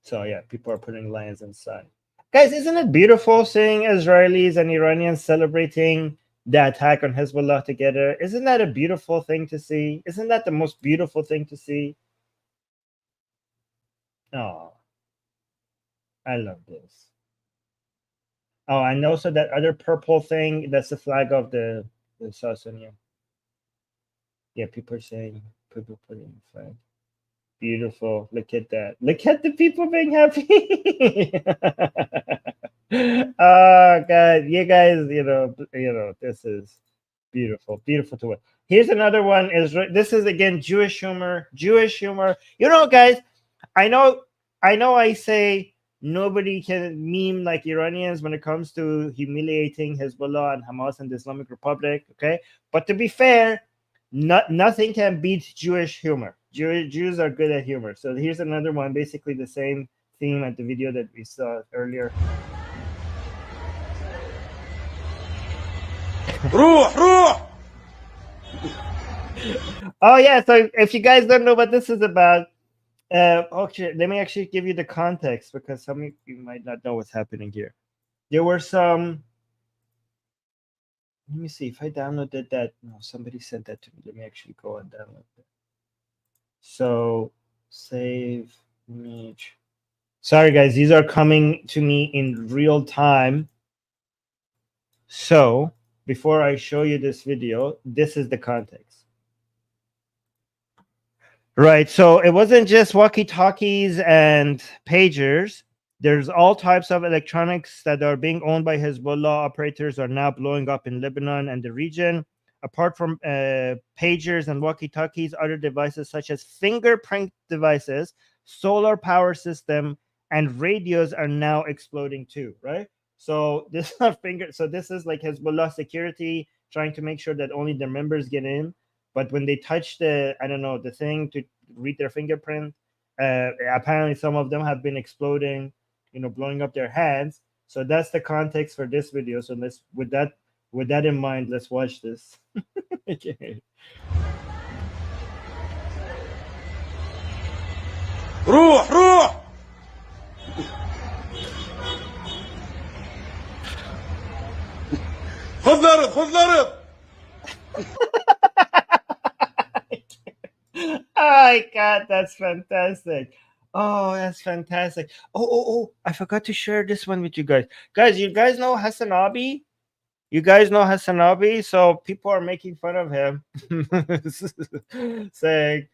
So yeah, people are putting lions and sun. Guys, isn't it beautiful seeing Israelis and Iranians celebrating the attack on Hezbollah together? Isn't that a beautiful thing to see? Isn't that the most beautiful thing to see? Oh, I love this. Oh, and also that other purple thing, that's the flag of the Sassanian. Yeah, people are saying, people putting the flag. Beautiful. Look at that. Look at the people being happy. Oh God, you guys, you know, this is beautiful, beautiful to watch. Here's another one. This is again Jewish humor. Jewish humor. You know, guys, I know. I say nobody can meme like Iranians when it comes to humiliating Hezbollah and Hamas and the Islamic Republic. Okay, but to be fair, nothing can beat Jewish humor. Jews are good at humor. So here's another one, basically the same theme at the video that we saw earlier. Oh yeah, so if you guys don't know what this is about, okay, let me actually give you the context because some of you might not know what's happening here. There were some. Let me see if I downloaded that. No, somebody sent that to me. Let me actually go and download that. So save image. Sorry guys, these are coming to me in real time. So before I show you this video, this is the context. Right, so it wasn't just walkie-talkies and pagers. There's all types of electronics that are being owned by Hezbollah operators are now blowing up in Lebanon and the region. Apart from pagers and walkie-talkies, other devices such as fingerprint devices, solar power system, and radios are now exploding too, right? So this is not so this is like Hezbollah security trying to make sure that only their members get in. But when they touch the, I don't know, the thing to read their fingerprint, apparently some of them have been exploding, you know, blowing up their hands. So that's the context for this video. So let's, with that in mind, let's watch this. Okay. روح خذ الارض Oh my God, that's fantastic. Oh, that's fantastic. Oh, I forgot to share this one with you guys. Guys, you guys know Hassanabi? You guys know Hassanabi? So people are making fun of him. Saying,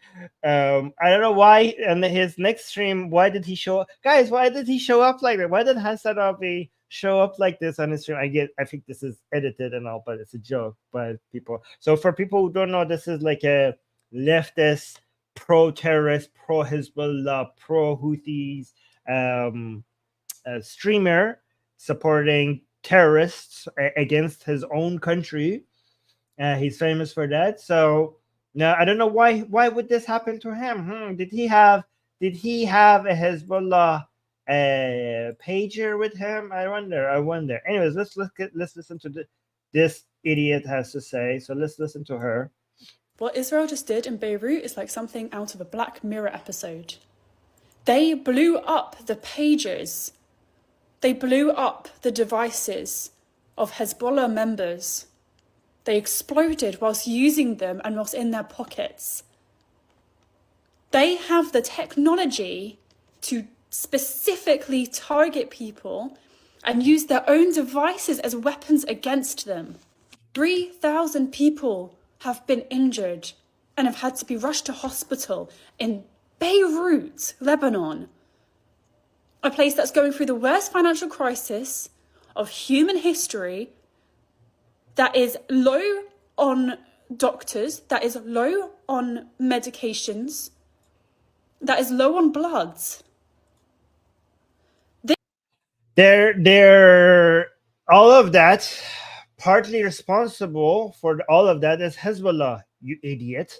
I don't know why. And his next stream, why did he show up? Guys, why did he show up like that? Why did Hassanabi show up like this on his stream? I think this is edited and all, but it's a joke by people. So for people who don't know, this is like a leftist, pro-terrorist, pro-Hezbollah, pro-Houthis streamer supporting terrorists against his own country. He's famous for that. So now I don't know why would this happen to him? Did he have a Hezbollah pager with him? I wonder. Anyways, let's listen to this idiot has to say. So let's listen to her. What Israel just did in Beirut is like something out of a Black Mirror episode. They blew up the pagers. They blew up the devices of Hezbollah members. They exploded whilst using them and whilst in their pockets. They have the technology to specifically target people and use their own devices as weapons against them. 3,000 people have been injured and have had to be rushed to hospital in Beirut, Lebanon. A place that's going through the worst financial crisis of human history, that is low on doctors, that is low on medications, that is low on bloods. They're all of that, partly responsible for all of that is Hezbollah, you idiot.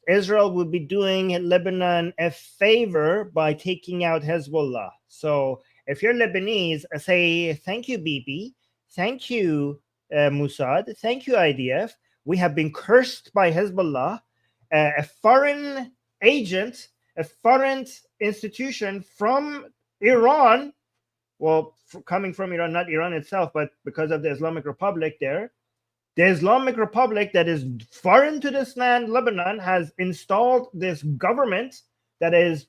Israel would be doing Lebanon a favor by taking out Hezbollah. So if you're Lebanese, say thank you, Bibi, thank you, Mossad, thank you, IDF. We have been cursed by Hezbollah, a foreign agent, a foreign institution from Iran. Well, coming from Iran, not Iran itself, but because of the Islamic Republic there. The Islamic Republic that is foreign to this land, Lebanon, has installed this government that is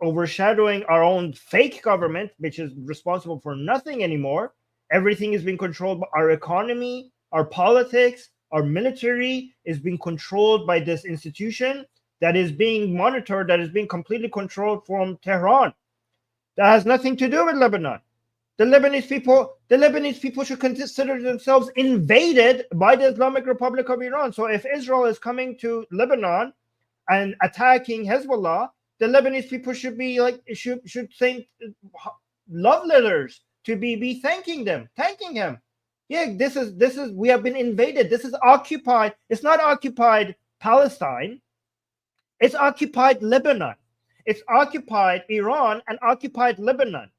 overshadowing our own fake government, which is responsible for nothing anymore. Everything is being controlled by our economy, our politics, our military is being controlled by this institution that is being monitored, that is being completely controlled from Tehran. That has nothing to do with Lebanon. The Lebanese people should consider themselves invaded by the Islamic Republic of Iran. So if Israel is coming to Lebanon and attacking Hezbollah, the Lebanese people should be like should think love letters to be thanking him. Yeah, this is we have been invaded. This is occupied. It's not occupied Palestine. It's occupied Lebanon. It's occupied Iran and occupied Lebanon.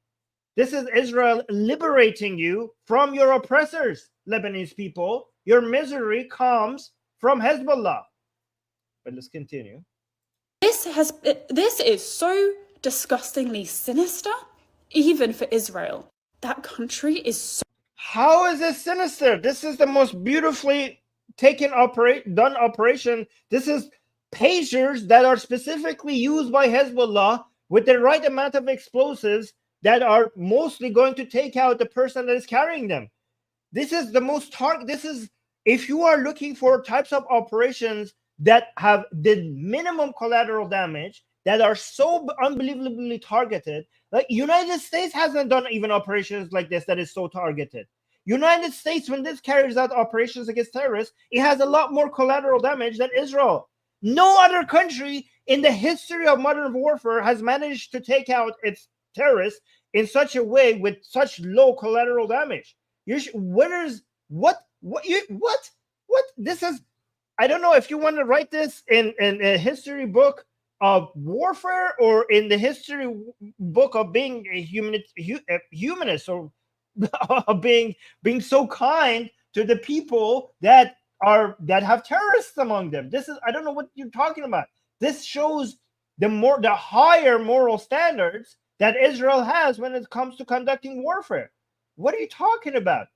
This is Israel liberating you from your oppressors, Lebanese people. Your misery comes from Hezbollah. But let's continue. This is so disgustingly sinister, even for Israel. That country is so... How is this sinister? This is the most beautifully done operation. This is pagers that are specifically used by Hezbollah with the right amount of explosives that are mostly going to take out the person that is carrying them. This is the most if you are looking for types of operations that have the minimum collateral damage, that are so unbelievably targeted, like United States hasn't done even operations like this that is so targeted. United States, when this carries out operations against terrorists, it has a lot more collateral damage than Israel. No other country in the history of modern warfare has managed to take out its terrorists in such a way with such low collateral damage. What this is? I don't know if you want to write this in a history book of warfare or in the history book of being a humanist or being so kind to the people that have terrorists among them. This is, I don't know what you're talking about. This shows the higher moral standards that Israel has when it comes to conducting warfare. What are you talking about?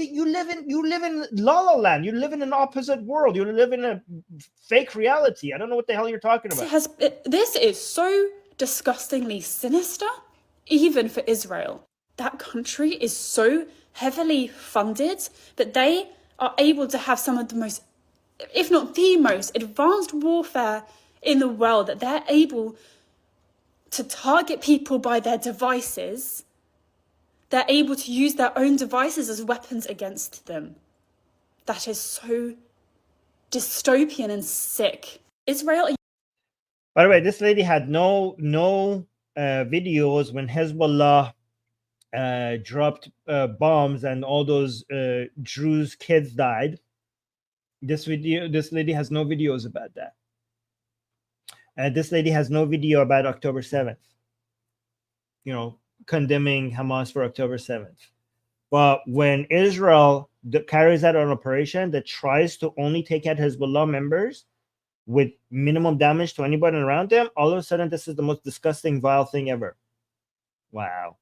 you live in La La Land. You live in an opposite world. You live in a fake reality. I don't know what the hell you're talking about. This is so disgustingly sinister, even for Israel. That country is so heavily funded that they are able to have some of the most, if not the most, advanced warfare in the world, that they're able to target people by their devices. They're able to use their own devices as weapons against them. That is so dystopian and sick. Israel. By the way, this lady had no videos when Hezbollah dropped bombs and all those Druze kids died. This lady has no videos about that. This lady has no video about October 7th. You know, condemning Hamas for October 7th. But when Israel carries out an operation that tries to only take out Hezbollah members with minimum damage to anybody around them, all of a sudden this is the most disgusting, vile thing ever. Wow.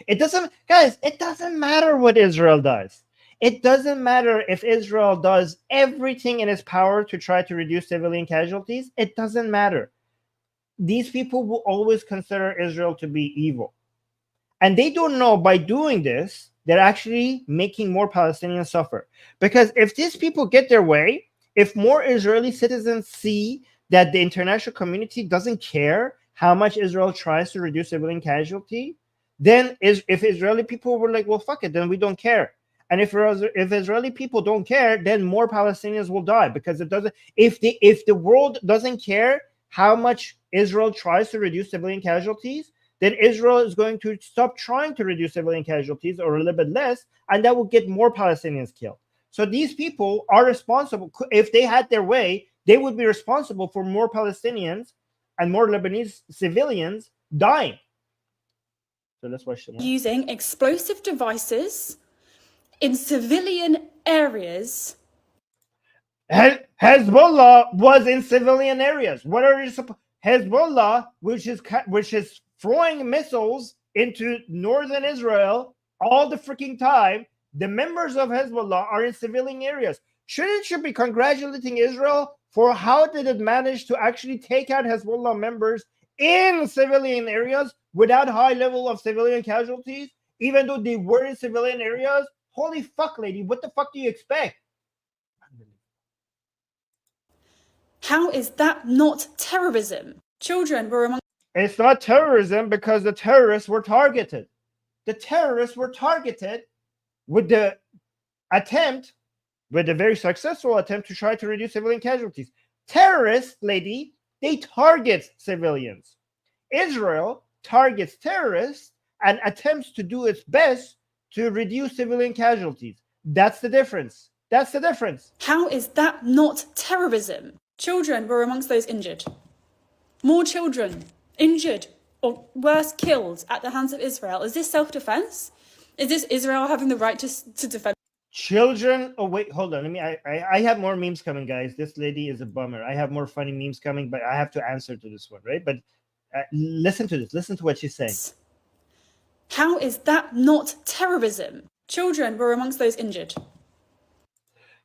It doesn't matter what Israel does. It doesn't matter if Israel does everything in its power to try to reduce civilian casualties. It doesn't matter. These people will always consider Israel to be evil. And they don't know by doing this, they're actually making more Palestinians suffer. Because if these people get their way, if more Israeli citizens see that the international community doesn't care how much Israel tries to reduce civilian casualty, then if Israeli people were like, well, fuck it, then we don't care. And if Israeli people don't care, then more Palestinians will die, because it doesn't. If the world doesn't care how much Israel tries to reduce civilian casualties, then Israel is going to stop trying to reduce civilian casualties, or a little bit less, and that will get more Palestinians killed. So these people are responsible. If they had their way, they would be responsible for more Palestinians and more Lebanese civilians dying. So let's watch them. Using explosive devices in civilian areas. Hezbollah was in civilian areas. What are you supposed? Hezbollah, which is throwing missiles into northern Israel all the freaking time. The members of Hezbollah are in civilian areas. Shouldn't you be congratulating Israel for how did it manage to actually take out Hezbollah members in civilian areas without high level of civilian casualties, even though they were in civilian areas? Holy fuck, lady, what the fuck do you expect? How is that not terrorism? Children were among... It's not terrorism because the terrorists were targeted. The terrorists were targeted with the very successful attempt to try to reduce civilian casualties. Terrorists, lady, they target civilians. Israel targets terrorists and attempts to do its best to reduce civilian casualties. That's the difference. That's the difference. How is that not terrorism? Children were amongst those injured. More children injured or worse, killed at the hands of Israel. Is this self-defense? Is this Israel having the right to defend? Children. Oh wait, hold on. I have more memes coming, guys. This lady is a bummer. I have more funny memes coming, but I have to answer to this one, right? But listen to this. Listen to what she's saying. How is that not terrorism? Children were amongst those injured.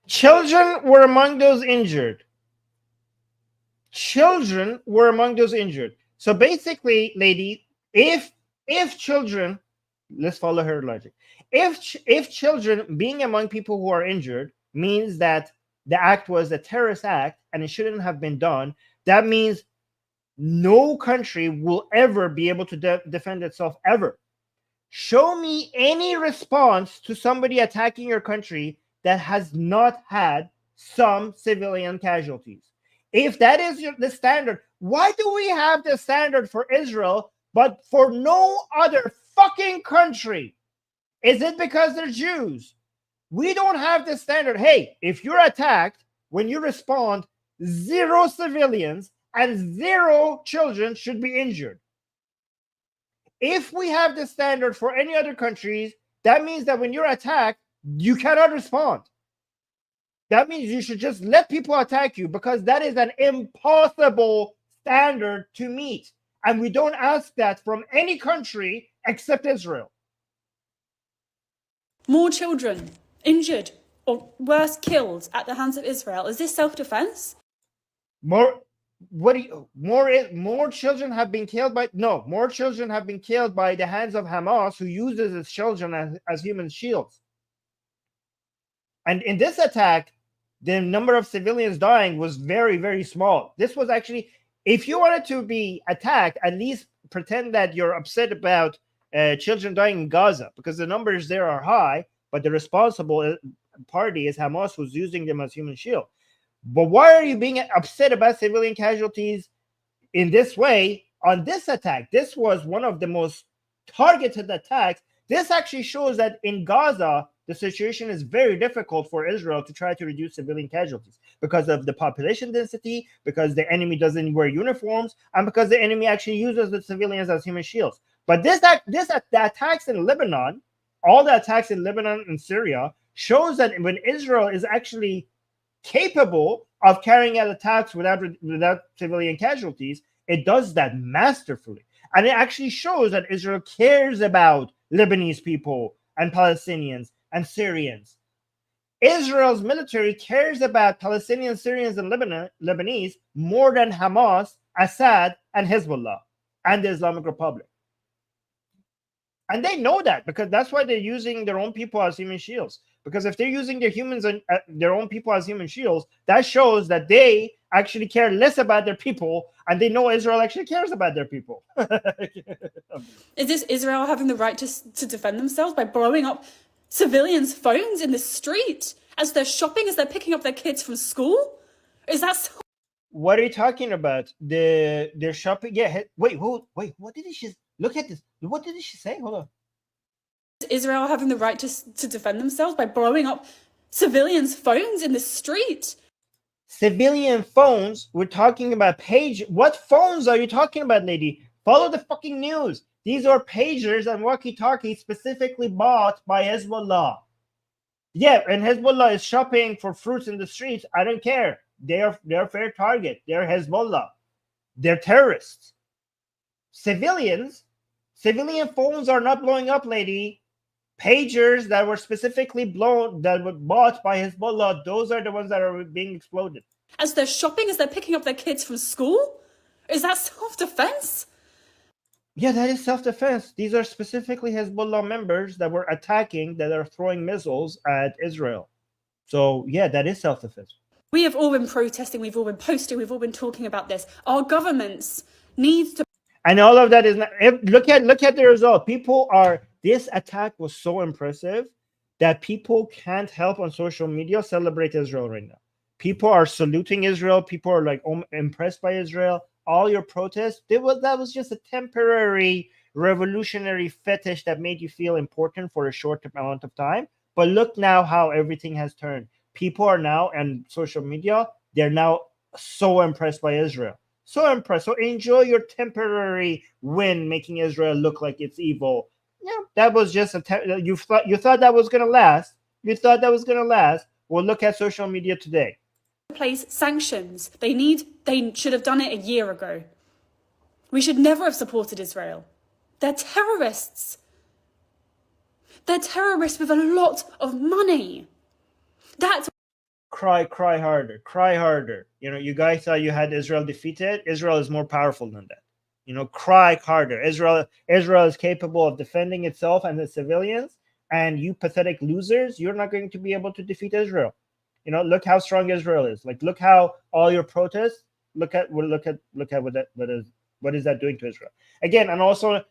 Children were among those injured. Children were among those injured. So basically, lady, if children, let's follow her logic. If children being among people who are injured means that the act was a terrorist act and it shouldn't have been done, that means no country will ever be able to defend itself ever. Show me any response to somebody attacking your country that has not had some civilian casualties. If that is the standard, why do we have the standard for Israel but for no other fucking country? Is it because they're Jews? We don't have the standard. Hey, if you're attacked, when you respond, 0 civilians and 0 children should be injured. If we have the standard for any other countries, that means that when you're attacked, you cannot respond. That means you should just let people attack you, because that is an impossible standard to meet. And we don't ask that from any country except Israel. More children injured or worse, killed at the hands of Israel. Is this self-defense? More children have been killed by more children have been killed by the hands of Hamas, who uses its children as human shields. And in this attack, the number of civilians dying was very, very small. This was actually, if you wanted to be attacked, at least pretend that you're upset about children dying in Gaza, because the numbers there are high, but the responsible party is Hamas, who's using them as human shield. But why are you being upset about civilian casualties in this way on this attack? This was one of the most targeted attacks. This actually shows that in Gaza, the situation is very difficult for Israel to try to reduce civilian casualties because of the population density, because the enemy doesn't wear uniforms, and because the enemy actually uses the civilians as human shields. But the attacks in Lebanon, all the attacks in Lebanon and Syria, shows that when Israel is actually capable of carrying out attacks without civilian casualties, it does that masterfully. And it actually shows that Israel cares about Lebanese people and Palestinians and Syrians. Israel's military cares about Palestinians, Syrians, and Lebanese more than Hamas, Assad, and Hezbollah, and the Islamic Republic. And they know that, because that's why they're using their own people as human shields. Because if they're using their own people as human shields, that shows that they actually care less about their people, and they know Israel actually cares about their people. Is this Israel having the right to defend themselves by blowing up civilians' phones in the street as they're shopping, as they're picking up their kids from school? Is that so? What are you talking about? They're shopping. Yeah. Wait. What did she? Look at this. What did she say? Hold on. Is Israel having the right to defend themselves by blowing up civilians' phones in the street? Civilian phones? We're talking about What phones are you talking about, lady? Follow the fucking news. These are pagers and walkie-talkies specifically bought by Hezbollah. Yeah, and Hezbollah is shopping for fruits in the streets. I don't care. They're a fair target. They're Hezbollah. They're terrorists. Civilian phones are not blowing up, lady. Pagers that were specifically that were bought by Hezbollah, those are the ones that are being exploded. As they're shopping, as they're picking up their kids from school? Is that self-defense? Yeah, that is self-defense. These are specifically Hezbollah members that were attacking, that are throwing missiles at Israel. So, yeah, that is self-defense. We have all been protesting, we've all been posting, we've all been talking about this. Our governments need to... And all of that is not... Look at the result. This attack was so impressive that people can't help on social media celebrate Israel right now. People are saluting Israel. People are like impressed by Israel. All your protests, that was just a temporary revolutionary fetish that made you feel important for a short amount of time. But look now how everything has turned. People are now, and social media, they're now so impressed by Israel. So impressed. So enjoy your temporary win, making Israel look like it's evil. Yeah, that was just you thought that was gonna last. You thought that was gonna last. Well, look at social media today. Place sanctions. They should have done it a year ago. We should never have supported Israel. They're terrorists. They're terrorists with a lot of money. That's... Cry harder, cry harder. You guys thought you had Israel defeated. Israel is more powerful than that. Cry harder. Israel is capable of defending itself and the civilians, and you pathetic losers, you're not going to be able to defeat Israel. Look how strong Israel is. Like, look how all your protests. Look at what is that doing to Israel again? And also,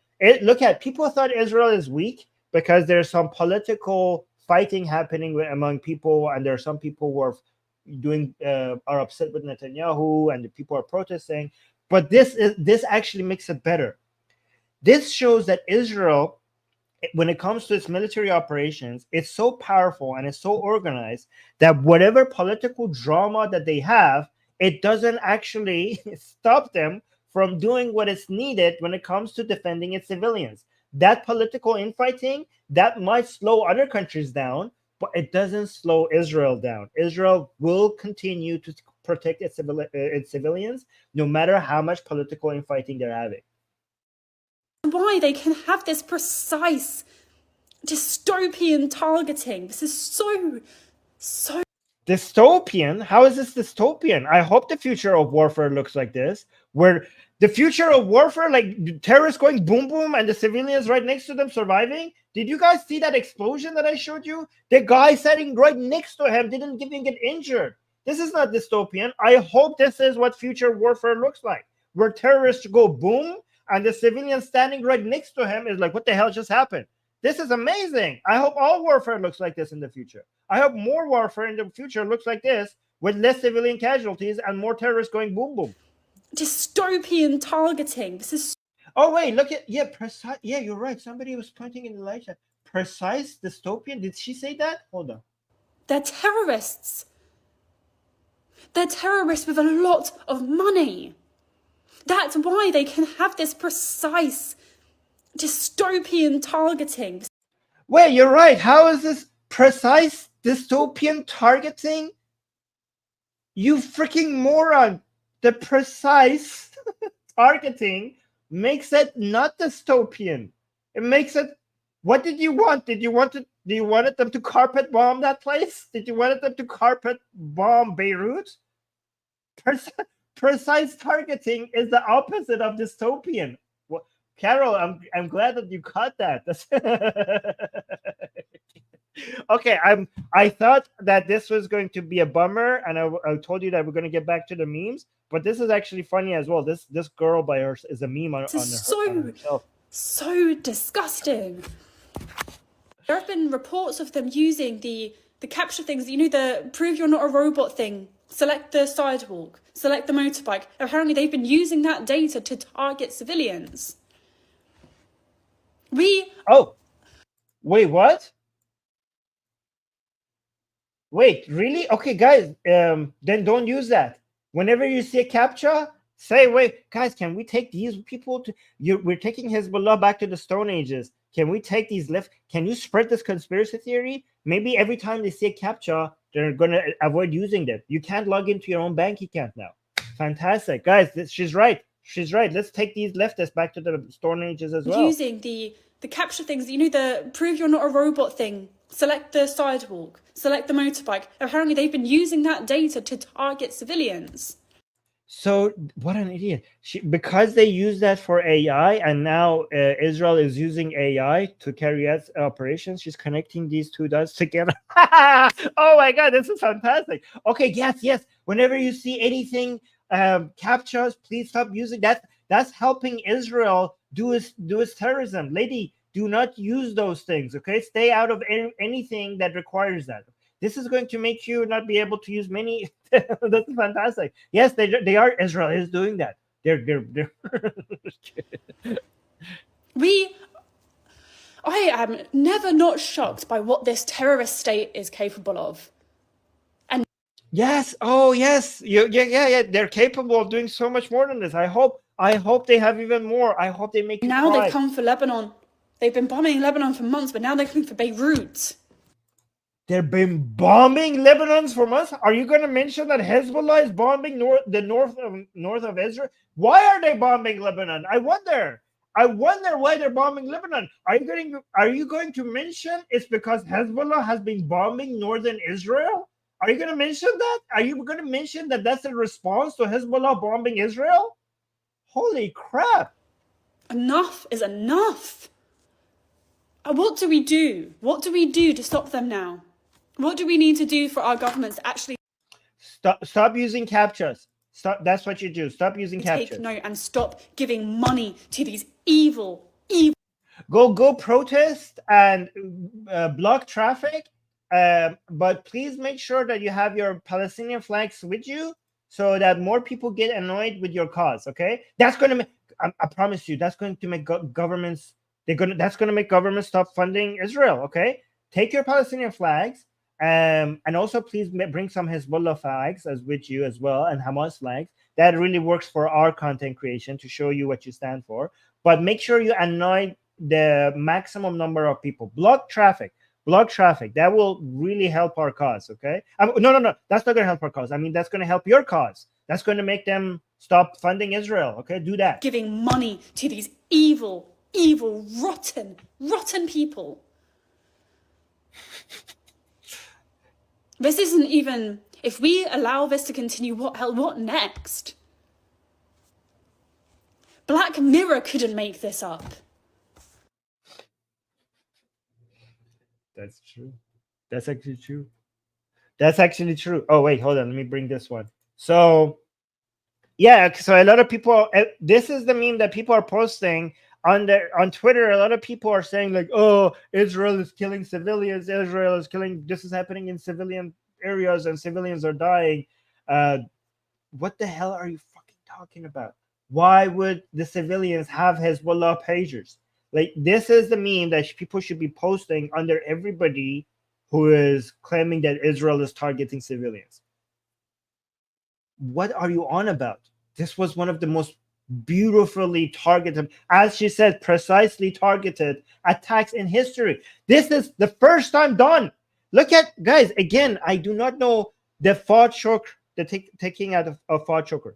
look at people thought Israel is weak because there's some political fighting happening among people, and there are some people who are upset with Netanyahu, and the people are protesting. But this actually makes it better. This shows that Israel, when it comes to its military operations, it's so powerful and it's so organized that whatever political drama that they have, it doesn't actually stop them from doing what is needed when it comes to defending its civilians. That political infighting, that might slow other countries down, but it doesn't slow Israel down. Israel will continue to protect its civilians, no matter how much political infighting they're having. Why they can have this precise Dystopian targeting. This is so Dystopian? How is this dystopian? I hope the future of warfare looks like this, where the future of warfare, like terrorists going boom boom and the civilians right next to them surviving. Did you guys see that explosion that I showed you? The guy sitting right next to him didn't even get injured. This is not dystopian. I hope this is what future warfare looks like, where terrorists go boom and the civilian standing right next to him is like, what the hell just happened? This is amazing. I hope all warfare looks like this in the future. I hope more warfare in the future looks like this, with less civilian casualties and more terrorists going boom boom. Dystopian targeting. This is. Oh wait, look at precise. Yeah, you're right. Somebody was pointing in the light chat. Precise dystopian. Did she say that? Hold on. They're terrorists. They're terrorists with a lot of money. That's why they can have this precise dystopian targeting. Wait, you're right. How is this precise dystopian targeting? You freaking moron. The precise targeting makes it not dystopian. It makes it. What did you want? Do you wanted them to carpet bomb that place? Did you want them to carpet bomb Beirut? Precise targeting is the opposite of dystopian. Well, Carol, I'm glad that you caught that. Okay, I thought that this was going to be a bummer, and I told you that we're going to get back to the memes, but this is actually funny as well. This girl by her is a meme on herself. So disgusting. There have been reports of them using the capture things, the prove you're not a robot thing. Select the sidewalk, select the motorbike. Apparently they've been using that data to target civilians. Oh, wait, what? Wait, really? Okay, guys, then don't use that. Whenever you see a captcha, say, wait, guys, can we take these people to we're taking Hezbollah back to the Stone Ages. Can we take these left? Can you spread this conspiracy theory? Maybe every time they see a captcha, they're going to avoid using them. You can't log into your own bank account now. Fantastic. Guys, she's right. She's right. Let's take these leftists back to the Stone Ages as well. Using the capture things, the prove you're not a robot thing. Select the sidewalk, select the motorbike. Apparently they've been using that data to target civilians. So what an idiot. Because they use that for AI, and now Israel is using AI to carry out operations, she's connecting these two dots together. Oh my God, this is fantastic. Okay, yes. Whenever you see anything captchas, please stop using that. That's helping Israel do its terrorism. Lady, do not use those things, okay? Stay out of anything that requires that. This is going to make you not be able to use many. That's fantastic. Yes, they are. Israel is doing that. They're. I am never not shocked by what this terrorist state is capable of. And yes, yeah. They're capable of doing so much more than this. I hope they have even more. I hope they make. Now they've come for Lebanon. They've been bombing Lebanon for months, but now they're coming for Beirut. They've been bombing Lebanon for months. Are you going to mention that Hezbollah is bombing the north of Israel? Why are they bombing Lebanon? I wonder why they're bombing Lebanon. Are you going to mention it's because Hezbollah has been bombing northern Israel? Are you going to mention that? Are you going to mention that that's a response to Hezbollah bombing Israel? Holy crap! Enough is enough. What do we do? What do we do to stop them now? What do we need to do for our governments to actually stop using captchas? Stop. That's what you do. Stop using captchas. Take note and stop giving money to these evil. Go protest and block traffic, but please make sure that you have your Palestinian flags with you, so that more people get annoyed with your cause. Okay, that's going to make. I promise you, that's going to make governments. That's going to make governments stop funding Israel. Okay, take your Palestinian flags, and also please bring some Hezbollah flags as with you as well, and Hamas flags. That really works for our content creation to show you what you stand for. But make sure you annoy the maximum number of people. Block traffic. That will really help our cause. Okay. No. That's not going to help our cause. I mean, that's going to help your cause. That's going to make them stop funding Israel. Okay, do that. Giving money to these evil, rotten people. This isn't even... If we allow this to continue, what next? Black Mirror couldn't make this up. That's true. That's actually true. That's actually true. Oh, wait, hold on. Let me bring this one. So, yeah, so a lot of people, this is the meme that people are posting on Twitter. A lot of people are saying like, oh, Israel is killing civilians. Israel is killing, this is happening in civilian areas and civilians are dying. What the hell are you fucking talking about? Why would the civilians have Hezbollah pagers? Like, this is the meme that people should be posting under everybody who is claiming that Israel is targeting civilians. What are you on about? This was one of the most beautifully targeted, as she said, precisely targeted attacks in history. This is the first time done. Look at, guys, again, I do not know the Fouad Shokr, the taking out of Fouad Shokr,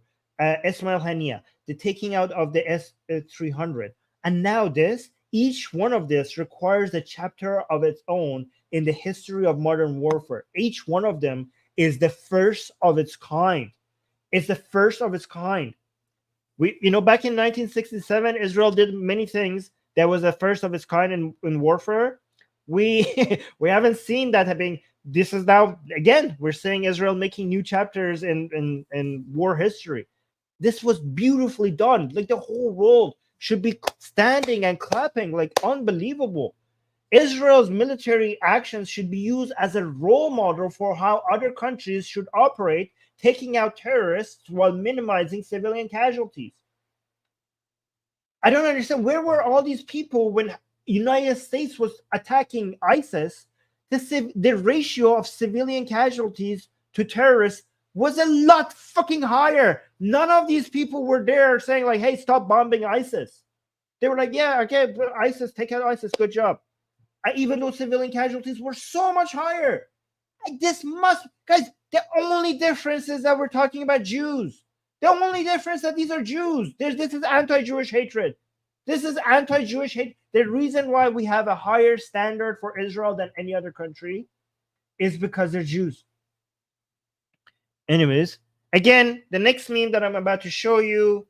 Ismail Hania, the taking out of the S-300. And now this, each one of this requires a chapter of its own in the history of modern warfare. Each one of them is the first of its kind. It's the first of its kind. Back in 1967, Israel did many things that was the first of its kind in warfare. We haven't seen that happening. This is now, again, we're seeing Israel making new chapters in war history. This was beautifully done. Like, the whole world should be standing and clapping, like, unbelievable. Israel's military actions should be used as a role model for how other countries should operate, taking out terrorists while minimizing civilian casualties. I don't understand. Where were all these people when United States was attacking ISIS? The ratio of civilian casualties to terrorists was a lot fucking higher. None of these people were there saying like, hey, stop bombing ISIS. They were like, yeah, okay, ISIS, take out ISIS, good job. Even though civilian casualties were so much higher. Guys, the only difference is that we're talking about Jews. The only difference that these are Jews. This is anti-Jewish hatred. This is anti-Jewish hate. The reason why we have a higher standard for Israel than any other country is because they're Jews. Anyways, again, the next meme that I'm about to show you,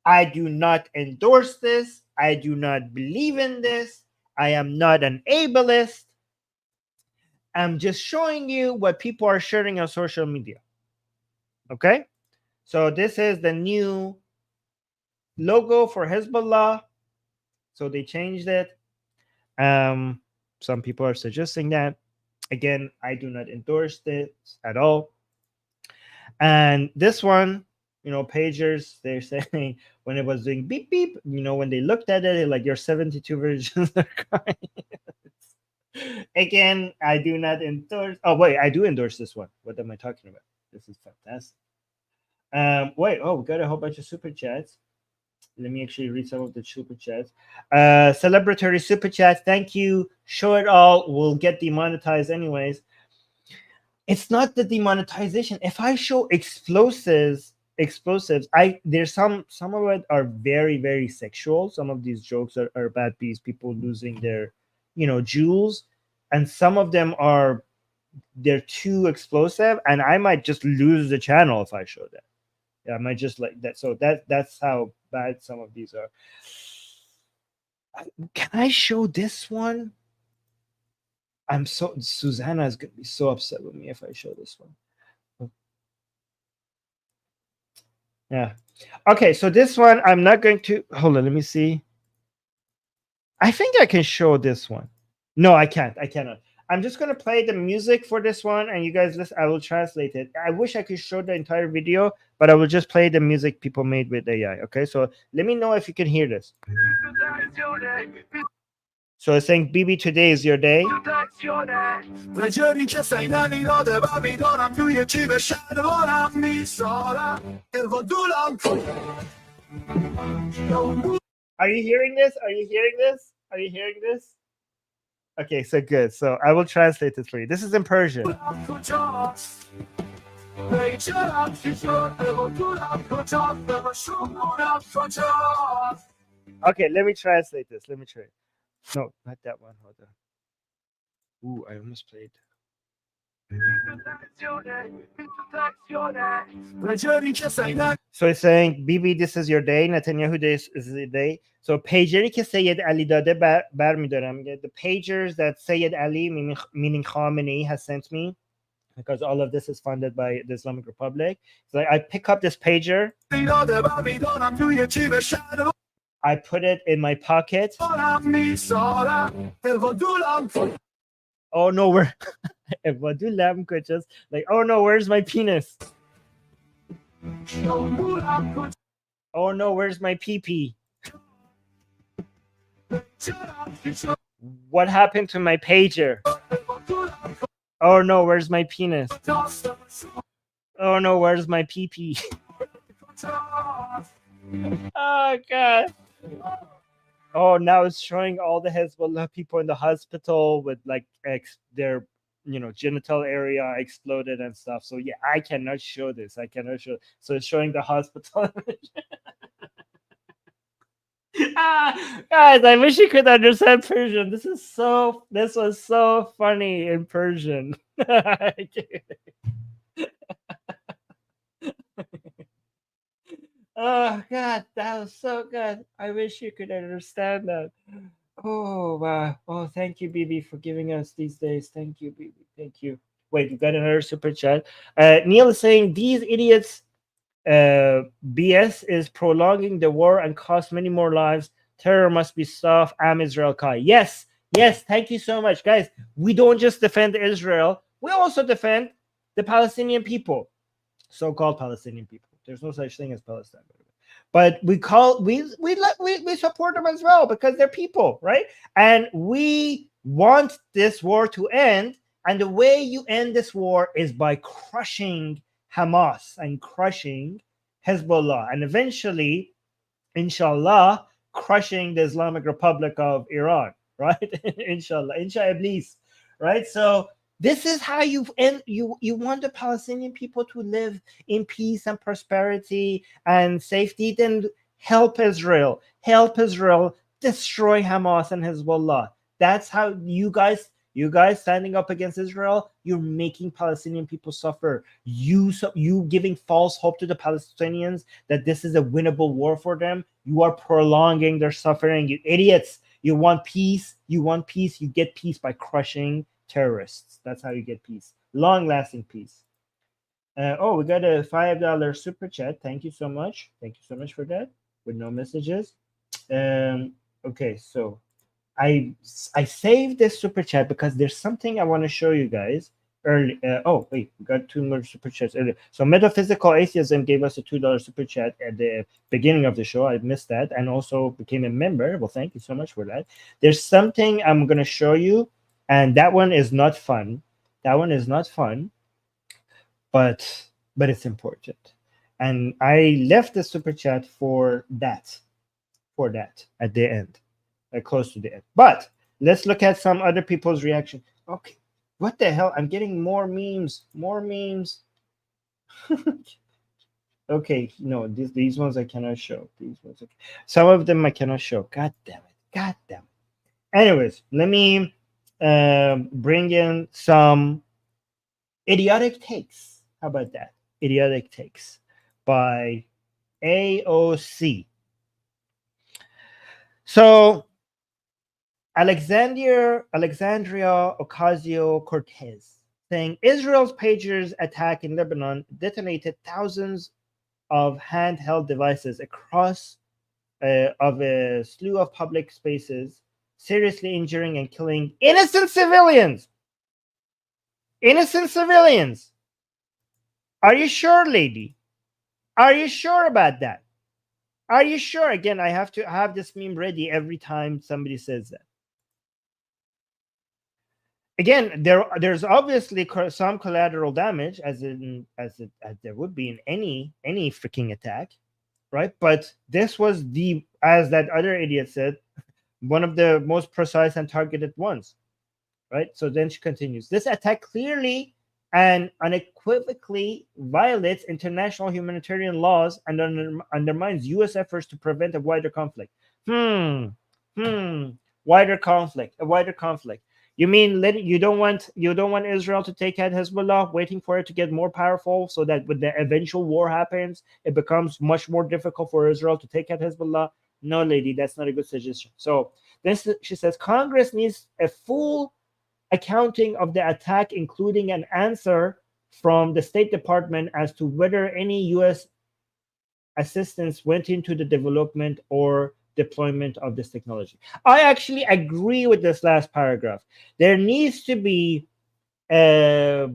I do not endorse this. I do not believe in this. I am not an ableist. I'm just showing you what people are sharing on social media. Okay? So this is the new logo for Hezbollah. So they changed it. Some people are suggesting that. Again, I do not endorse this at all. And this one, pagers, they're saying when it was doing beep, beep, when they looked at it, like your 72 versions are crying. Again, I do not endorse. Oh, wait, I do endorse this one. What am I talking about? This is fantastic. We got a whole bunch of super chats. Let me actually read some of the super chats. Celebratory super chats. Thank you. Show it all. We'll get demonetized anyways. It's not the demonetization. If I show explosives, there's some of it are very, very sexual. Some of these jokes are about these people losing their, jewels, and some of them they're too explosive, and I might just lose the channel if I show that. Yeah, I might just like that. So that's how bad some of these are. Can I show this one? Susanna is gonna be so upset with me if I show this one. Yeah. Okay, so this one I'm not going to hold on, let me see. I think I can show this one. No, I can't. I cannot. I'm just going to play the music for this one, and you guys listen. I will translate it. I wish I could show the entire video, but I will just play the music people made with AI. Okay, so let me know if you can hear this. So it's saying, Bibi, today is your day. Are you hearing this? Are you hearing this? Are you hearing this? Okay, so good. So I will translate this for you. This is in Persian. Okay, let me translate this. Let me try. No, not that one. Hold on. Ooh, I almost played. So it's saying, Bibi, this is your day. Netanyahu, this is the day. So pageri ke Sayyid Ali dade barmidaram. The pagers that Sayyid Ali, meaning Khamenei, has sent me, because all of this is funded by the Islamic Republic. So I pick up this pager. I put it in my pocket. Oh no, where? Like, oh no, where's my penis? Oh no, where's my pee-pee? What happened to my pager? Oh no, where's my penis? Oh no, where's my pee-pee? Oh god. Oh, now it's showing all the Hezbollah people in the hospital with like their genital area exploded and stuff. So yeah, I cannot show this. I cannot show. So it's showing the hospital. Guys, I wish you could understand Persian. This was so funny in Persian. Oh god, that was so good. I wish you could understand that. Oh wow. Oh, thank you, Bibi, for giving us these days. Thank you, Bibi. Thank you. Wait, we got another super chat. Neil is saying these idiots BS is prolonging the war and cost many more lives. Terror must be stopped. I'm Israel Kai. Yes, thank you so much, guys. We don't just defend Israel, we also defend the Palestinian people, so-called Palestinian people. There's no such thing as Palestine, but we support them as well because they're people, right? And we want this war to end, and the way you end this war is by crushing Hamas and crushing Hezbollah, and eventually, inshallah, crushing the Islamic Republic of Iran, right? Inshallah, Iblis, right? So this is how you end. You want the Palestinian people to live in peace and prosperity and safety. Then help Israel, destroy Hamas and Hezbollah. That's how you guys standing up against Israel, you're making Palestinian people suffer. You giving false hope to the Palestinians that this is a winnable war for them. You are prolonging their suffering. You idiots. You want peace. You get peace by crushing terrorists. That's how you get peace. Long-lasting peace. We got a $5 super chat. Thank you so much. Thank you so much for that. With no messages. Okay, so I saved this super chat because there's something I want to show you guys early. We got 2 more super chats earlier. So Metaphysical Atheism gave us a $2 super chat at the beginning of the show. I missed that, and also became a member. Well, thank you so much for that. There's something I'm going to show you, and that one is not fun. But it's important. And I left the super chat for that at the end. Close to the end. But let's look at some other people's reaction. Okay, what the hell? I'm getting more memes. Okay, no, these ones I cannot show. These ones, okay. Some of them I cannot show. God damn it. Anyways, let me bring in some idiotic takes. How about that? Idiotic takes by AOC. So Alexandria Ocasio-Cortez saying Israel's pagers attack in Lebanon detonated thousands of handheld devices across of a slew of public spaces, seriously injuring and killing innocent civilians. Are you sure, lady? Are you sure about that? Are you sure? Again, I have to have this meme ready every time somebody says that. Again, there's obviously some collateral damage, as there would be in any freaking attack, right? But this was as that other idiot said, one of the most precise and targeted ones, right? So then she continues. This attack clearly and unequivocally violates international humanitarian laws and undermines U.S. efforts to prevent a wider conflict. A wider conflict. You mean you don't want Israel to take out Hezbollah, waiting for it to get more powerful, so that when the eventual war happens, it becomes much more difficult for Israel to take out Hezbollah? No, lady, that's not a good suggestion. So then she says Congress needs a full accounting of the attack, including an answer from the State Department as to whether any U.S. assistance went into the development or deployment of this technology. I actually agree with this last paragraph. There needs to be a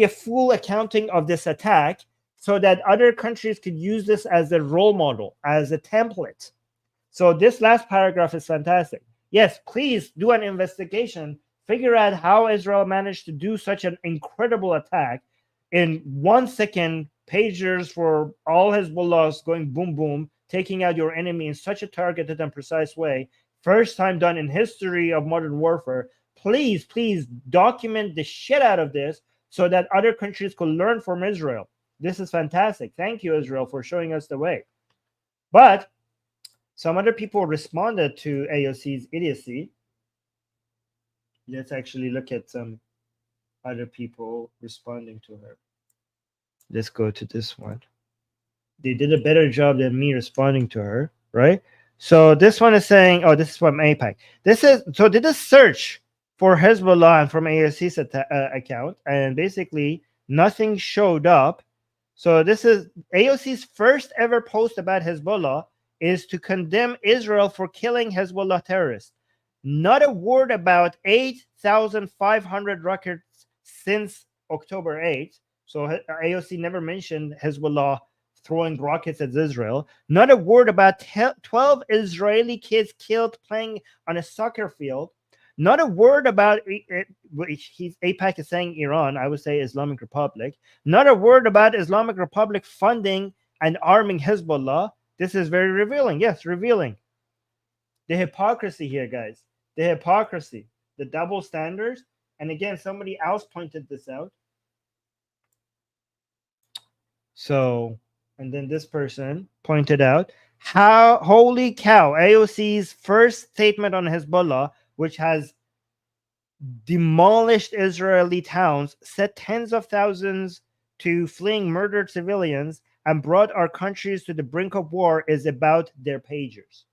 full accounting of this attack, so that other countries could use this as a role model, as a template. So this last paragraph is fantastic. Yes, please do an investigation, figure out how Israel managed to do such an incredible attack in 1 second, pagers for all Hezbollahs going boom, boom, taking out your enemy in such a targeted and precise way. First time done in history of modern warfare. Please, please document the shit out of this so that other countries could learn from Israel. This is fantastic. Thank you, Israel, for showing us the way. But some other people responded to AOC's idiocy. Let's actually look at some other people responding to her. Let's go to this one. They did a better job than me responding to her, right? So this one is saying, oh, this is from APAC. Did a search for Hezbollah and from AOC's account, and basically nothing showed up. So this is AOC's first ever post about Hezbollah is to condemn Israel for killing Hezbollah terrorists. Not a word about 8,500 rockets since October 8th. So AOC never mentioned Hezbollah throwing rockets at Israel. Not a word about 12 Israeli kids killed playing on a soccer field. Not a word about, APAC is saying Iran, I would say Islamic Republic. Not a word about Islamic Republic funding and arming Hezbollah. This is very revealing. Yes, revealing. The hypocrisy here, guys. The hypocrisy. The double standards. And again, somebody else pointed this out. So, and then this person pointed out how, holy cow, AOC's first statement on Hezbollah, which has demolished Israeli towns, set tens of thousands to fleeing murdered civilians, and brought our countries to the brink of war, is about their pagers.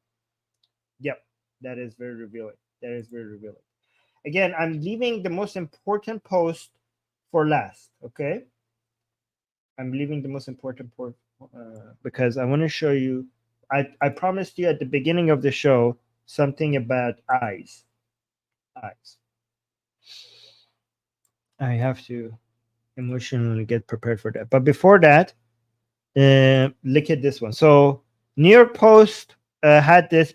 Yep, that is very revealing. That is very revealing. Again, I'm leaving the most important post for last, okay? I'm leaving the most important part because I want to show you. I promised you at the beginning of the show something about eyes. Eyes. I have to emotionally get prepared for that. But before that, look at this one. So New York Post had this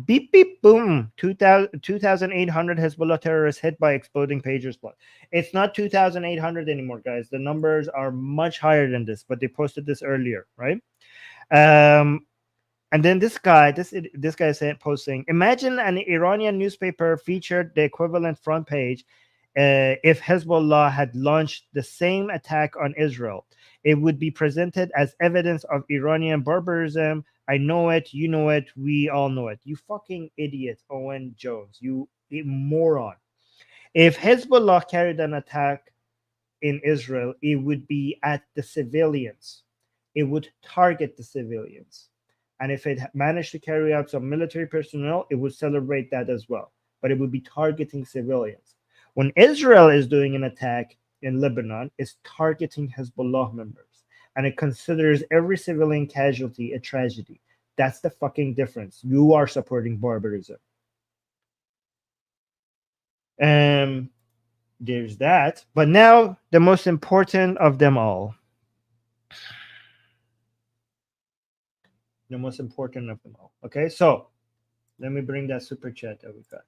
beep beep boom 2,800 Hezbollah terrorists hit by exploding pagers plot. It's not 2,800 anymore, guys. The numbers are much higher than this, but they posted this earlier, right? And then this guy said, posting, imagine an Iranian newspaper featured the equivalent front page if Hezbollah had launched the same attack on Israel. It would be presented as evidence of Iranian barbarism. I know it, you know it, we all know it. You fucking idiot, Owen Jones, you moron. If Hezbollah carried an attack in Israel, it would be at the civilians. It would target the civilians. And if it managed to carry out some military personnel, it would celebrate that as well. But it would be targeting civilians. When Israel is doing an attack in Lebanon, it's targeting Hezbollah members. And it considers every civilian casualty a tragedy. That's the fucking difference. You are supporting barbarism. There's that. But now, the most important of them all. The most important of them all. Okay, so let me bring that super chat that we got.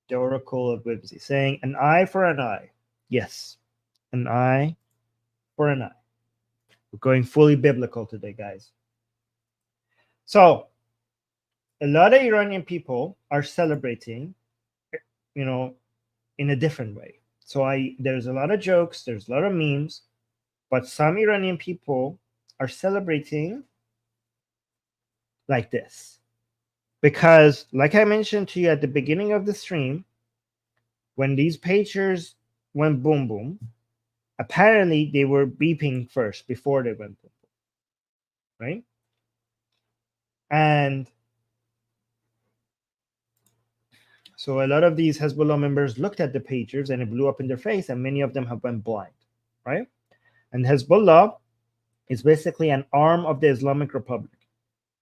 The Oracle of Whimsy saying, an eye for an eye. Yes, an eye for an eye. We're going fully biblical today, guys. So, a lot of Iranian people are celebrating, in a different way. So there's a lot of jokes, there's a lot of memes, but some Iranian people are celebrating like this. Because, like I mentioned to you at the beginning of the stream, when these pagers went boom boom, apparently they were beeping first before they went boom boom, right? And so a lot of these Hezbollah members looked at the pagers and it blew up in their face, and many of them have went blind, right? And Hezbollah is basically an arm of the Islamic Republic.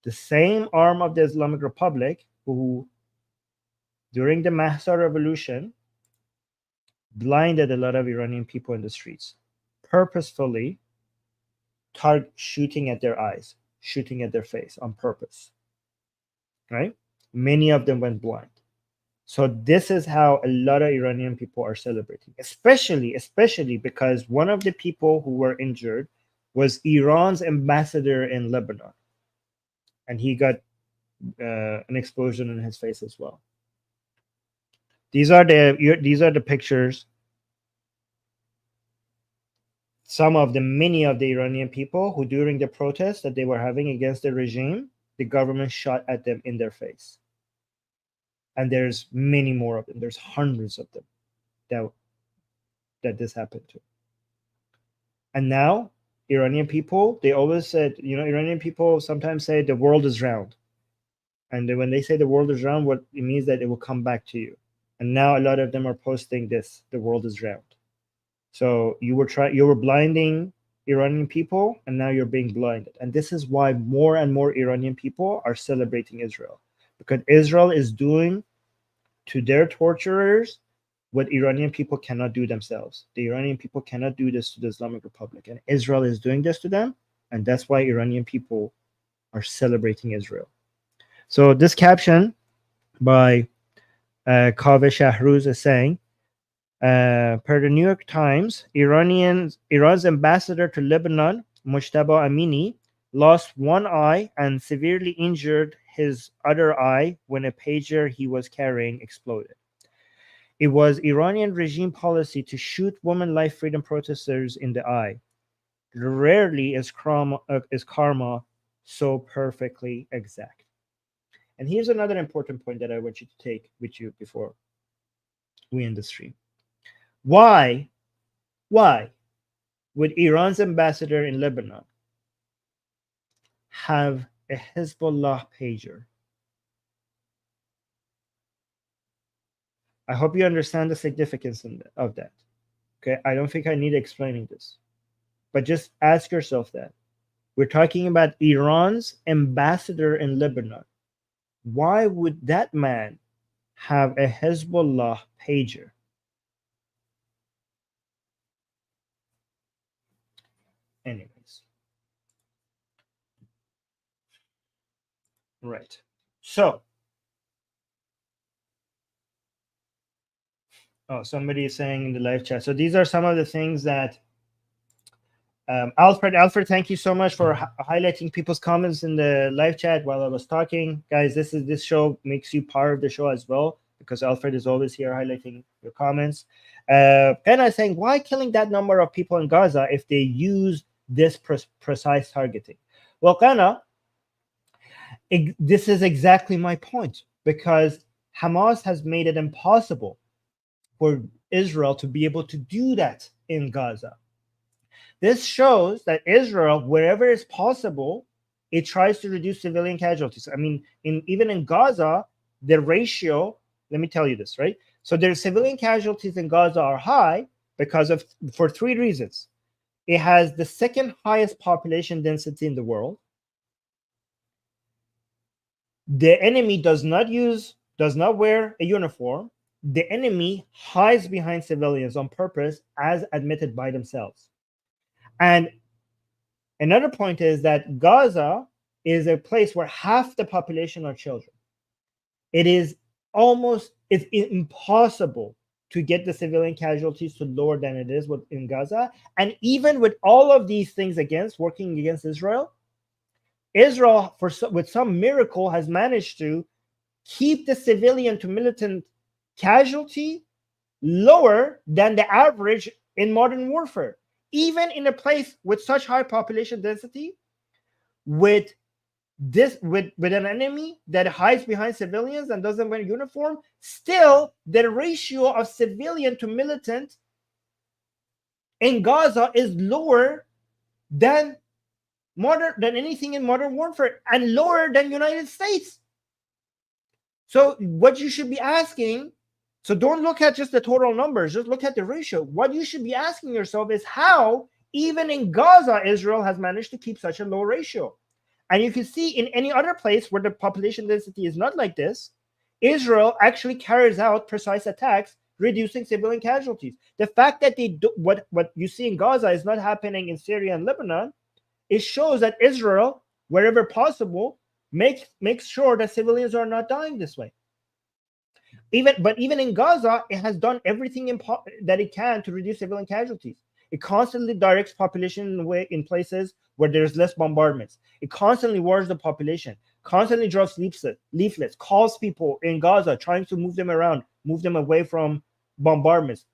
The same arm of the Islamic Republic who, during the Mossad revolution, blinded a lot of Iranian people in the streets, purposefully shooting at their eyes, shooting at their face on purpose, right? Many of them went blind. So this is how a lot of Iranian people are celebrating, especially because one of the people who were injured was Iran's ambassador in Lebanon, and he got an explosion in his face as well. These are the pictures. Many of the Iranian people who, during the protests that they were having against the regime, the government shot at them in their face. And there's many more of them. There's hundreds of them that this happened to. And now, Iranian people, they always said, Iranian people sometimes say the world is round. And when they say the world is round, what it means that it will come back to you. And now a lot of them are posting this, the world is round. So you were blinding Iranian people, and now you're being blinded. And this is why more and more Iranian people are celebrating Israel. Because Israel is doing to their torturers what Iranian people cannot do themselves. The Iranian people cannot do this to the Islamic Republic. And Israel is doing this to them. And that's why Iranian people are celebrating Israel. So this caption by Kaveh Shahruz is saying, per the New York Times, Iran's ambassador to Lebanon, Mujtaba Amini, lost one eye and severely injured his other eye when a pager he was carrying exploded. It was Iranian regime policy to shoot women life freedom protesters in the eye. Rarely is karma so perfectly exact. And here's another important point that I want you to take with you before we end the stream. Why would Iran's ambassador in Lebanon have a Hezbollah pager? I hope you understand the significance of that. Okay, I don't think I need explaining this, but just ask yourself that. We're talking about Iran's ambassador in Lebanon. Why would that man have a Hezbollah pager? Anyways. Right. So, somebody is saying in the live chat. So these are some of the things that Alfred, thank you so much for highlighting people's comments in the live chat while I was talking. Guys, this show makes you part of the show as well, because Alfred is always here highlighting your comments. Penna is saying, why killing that number of people in Gaza if they use this precise targeting? Well, Penna, this is exactly my point, because Hamas has made it impossible for Israel to be able to do that in Gaza. This shows that Israel, wherever it's possible, it tries to reduce civilian casualties. I mean, even in Gaza, the ratio, let me tell you this, right? So their civilian casualties in Gaza are high for three reasons. It has the second highest population density in the world. The enemy does not wear a uniform. The enemy hides behind civilians on purpose, as admitted by themselves. And another point is that Gaza is a place where half the population are children. It's impossible to get the civilian casualties to lower than it is in Gaza. And even with all of these things working against Israel, with some miracle, has managed to keep the civilian to militant casualty lower than the average in modern warfare. Even in a place with such high population density, with this with an enemy that hides behind civilians and doesn't wear uniform, still the ratio of civilian to militant in Gaza is lower than anything in modern warfare, and lower than United States. So what you should be asking, so don't look at just the total numbers, just look at the ratio. What you should be asking yourself is how, even in Gaza, Israel has managed to keep such a low ratio. And you can see in any other place where the population density is not like this, Israel actually carries out precise attacks, reducing civilian casualties. The fact that they do, what you see in Gaza is not happening in Syria and Lebanon, it shows that Israel, wherever possible, makes sure that civilians are not dying this way. Even in Gaza, it has done everything that it can to reduce civilian casualties. It constantly directs population in places where there's less bombardments. It constantly warns the population, constantly drops leaflets, calls people in Gaza, trying to move them around, move them away from bombardments,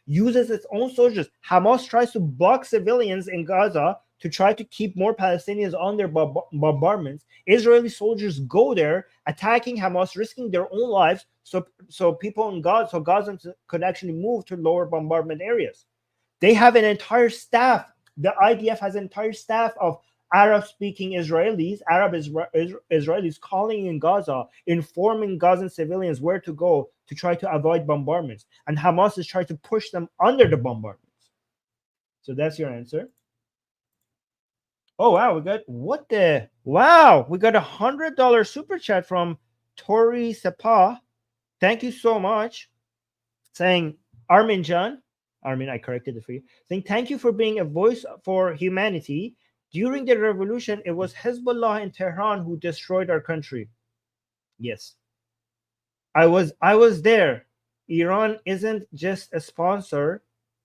uses its own soldiers. Hamas tries to block civilians in Gaza to try to keep more Palestinians on their bombardments. Israeli soldiers go there, attacking Hamas, risking their own lives, so people in Gaza, so Gazans could actually move to lower bombardment areas. They have an entire staff. The IDF has an entire staff of Arab-speaking Israelis, Israelis calling in Gaza, informing Gazan civilians where to go to try to avoid bombardments. And Hamas is trying to push them under the bombardments. So that's your answer. Oh, wow. We got $100 super chat from Tori Sapa. Thank you so much. Saying, Armin John. Armin, I corrected it for you. Saying, thank you for being a voice for humanity. During the revolution, it was Hezbollah in Tehran who destroyed our country. Yes. I was there. Iran isn't just a sponsor.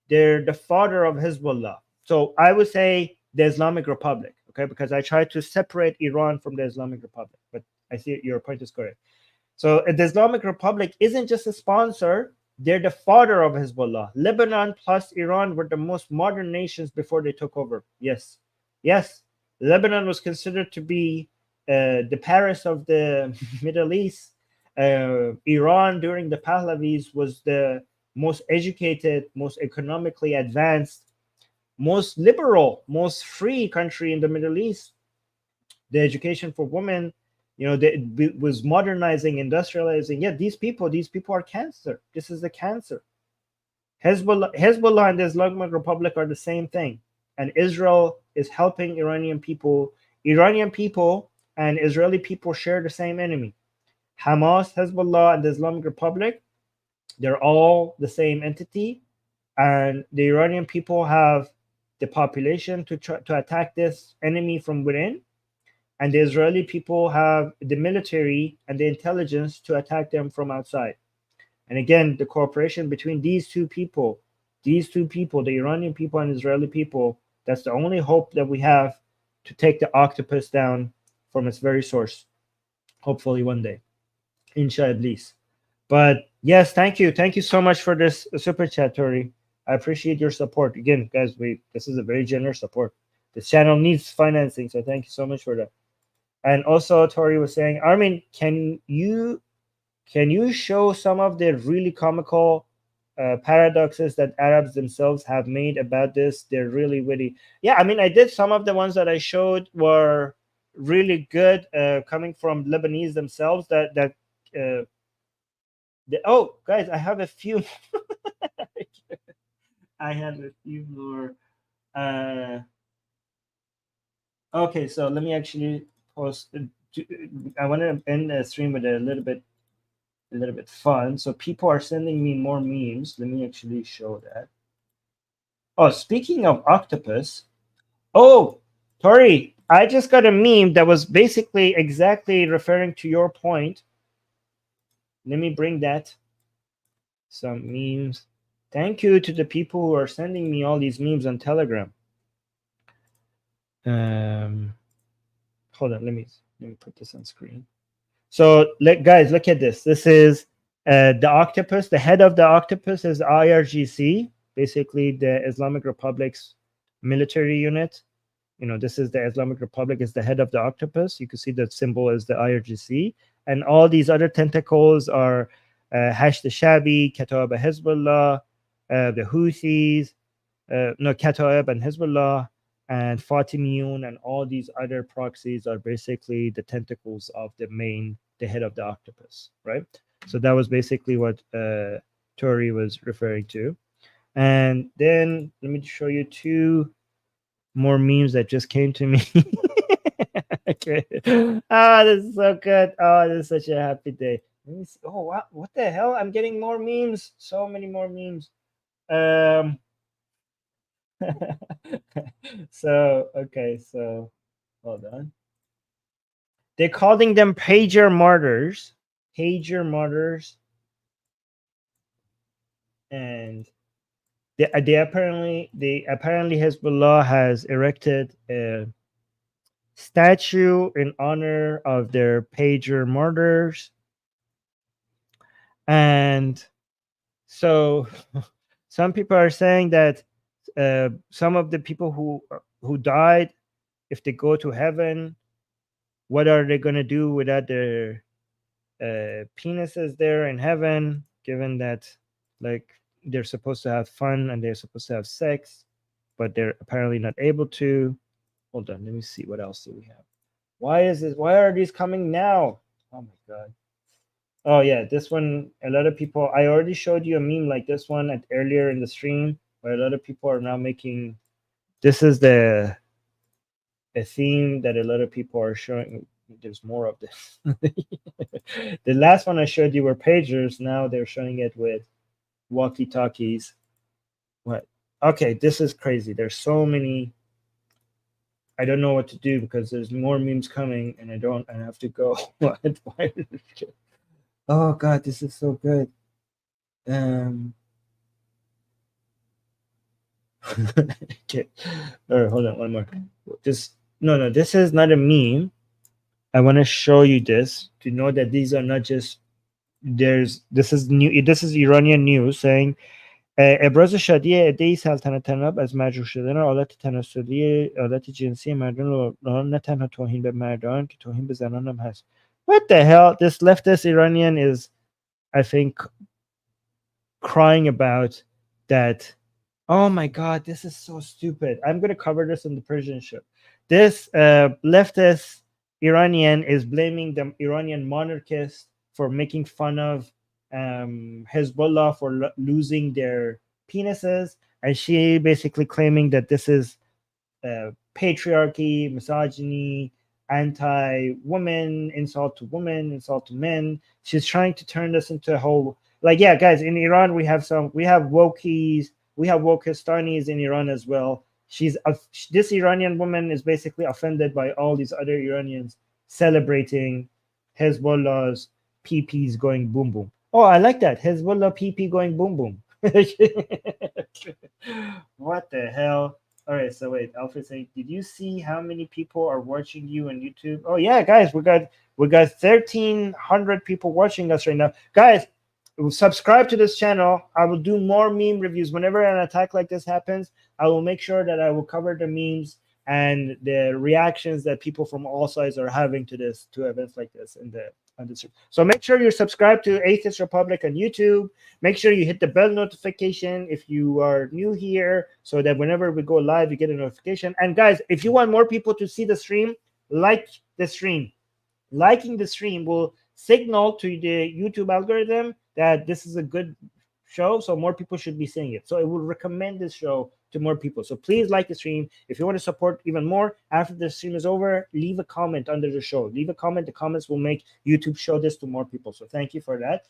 They're the father of Hezbollah. So I would say the Islamic Republic, okay? Because I tried to separate Iran from the Islamic Republic, but I see your point is correct. So the Islamic Republic isn't just a sponsor, they're the father of Hezbollah. Lebanon plus Iran were the most modern nations before they took over. Yes. Lebanon was considered to be the Paris of the Middle East. Iran during the Pahlavis was the most educated, most economically advanced, most liberal, most free country in the Middle East. The education for women, was modernizing, industrializing. Yeah, these people are cancer. This is a cancer. Hezbollah and the Islamic Republic are the same thing. And Israel is helping Iranian people. Iranian people and Israeli people share the same enemy. Hamas, Hezbollah, and the Islamic Republic, they're all the same entity. And the Iranian people have the population to attack this enemy from within, and the Israeli people have the military and the intelligence to attack them from outside. And again, the cooperation between these two people, the Iranian people and Israeli people, that's the only hope that we have to take the octopus down from its very source. Hopefully one day. Inshallah. But yes, thank you so much for this super chat, Tori. I appreciate your support. Again, guys, this is a very generous support. This channel needs financing, so thank you so much for that. And also, Tori was saying, Armin, can you show some of the really comical paradoxes that Arabs themselves have made about this? They're really witty. Yeah, I mean, I did. Some of the ones that I showed were really good, coming from Lebanese themselves. Oh, guys, I have a few. I have a few more. Okay, so let me actually post. I want to end the stream with a little bit fun. So people are sending me more memes. Let me actually show that. Oh, speaking of octopus. Oh, Tori, I just got a meme that was basically exactly referring to your point. Let me bring that. Some memes. Thank you to the people who are sending me all these memes on Telegram. Hold on, let me put this on screen. So, guys, look at this. This is the octopus. The head of the octopus is IRGC, basically the Islamic Republic's military unit. this is the Islamic Republic, is the head of the octopus. You can see the symbol is the IRGC, and all these other tentacles are Hashd Shabi, Kataib Hezbollah, the Houthis, Kataib and Hezbollah, and Fatimiyun, and all these other proxies are basically the tentacles of the head of the octopus, right? So that was basically what Tori was referring to. And then let me show you two more memes that just came to me. Okay. Oh, this is so good. Oh, this is such a happy day. Let me see. Oh, wow. What the hell? I'm getting more memes. So many more memes. So hold on. They're calling them pager martyrs. Pager martyrs. And they apparently Hezbollah has erected a statue in honor of their pager martyrs. And so some people are saying that some of the people who died, if they go to heaven, what are they going to do without their penises there in heaven, given that like they're supposed to have fun and they're supposed to have sex, but they're apparently not able to. Hold on, let me see, what else do we have? Why are these coming now? Oh my god. Oh yeah, this one, a lot of people, I already showed you a meme like this one earlier in the stream, where a lot of people are now making, this is a theme that a lot of people are showing. There's more of this. The last one I showed you were pagers. Now they're showing it with walkie-talkies. What? Okay, this is crazy. There's so many. I don't know what to do because there's more memes coming, and I have to go. Oh god, this is so good. Okay. All right, hold on, one more. No, this is not a meme. I want to show you this to know that these are not just this is new. This is Iranian news saying ابراز شادی عده‌ای سلطنت طلب از مجروح شدن آلات تناسلی آلات جنسی مردان را نه تنها توهین به مردان که توهین به زنان هم هست. What the hell? This leftist Iranian is, I think, crying about that. Oh my god, this is so stupid. I'm going to cover this in the Persian show. This leftist Iranian is blaming the Iranian monarchists for making fun of Hezbollah for losing their penises, and she basically claiming that this is patriarchy, misogyny, anti-woman, insult to men. She's trying to turn this into a whole, like, yeah, guys, in Iran we have wokies, we have wokistanis in Iran as well. This Iranian woman is basically offended by all these other Iranians celebrating Hezbollah's PPs going boom boom. Oh, I like that. Hezbollah PP going boom boom. What the hell? All right, so wait, Alfred saying, did you see how many people are watching you on YouTube? Oh yeah, guys, we got 1,300 people watching us right now. Guys, subscribe to this channel. I will do more meme reviews. Whenever an attack like this happens, I will make sure that I will cover the memes and the reactions that people from all sides are having to events like this on this. So make sure you're subscribed to Atheist Republic on YouTube. Make sure you hit the bell notification if you are new here, so that whenever we go live, you get a notification. And guys, if you want more people to see the stream, like the stream. Liking the stream will signal to the YouTube algorithm that this is a good show, so more people should be seeing it. So it will recommend this show to more people. So please like the stream. If you want to support even more after the stream is over, leave a comment under the show. Leave a comment. The comments will make YouTube show this to more people. So thank you for that.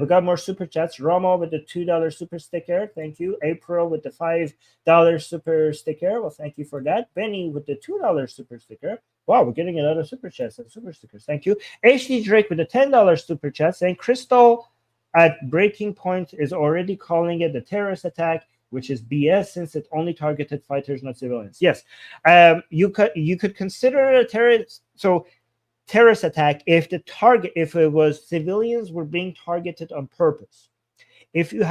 We got more super chats. Romo with the $2 super sticker. Thank you. April with the $5 super sticker. Well, thank you for that. Benny with the $2 super sticker. Wow, we're getting a lot of super chats and super stickers. Thank you. HD Drake with the $10 super chat saying Crystal at Breaking Point is already calling it a terrorist attack, which is BS since it only targeted fighters, not civilians. Yes, you could consider it a terrorist attack if it was civilians were being targeted on purpose. If you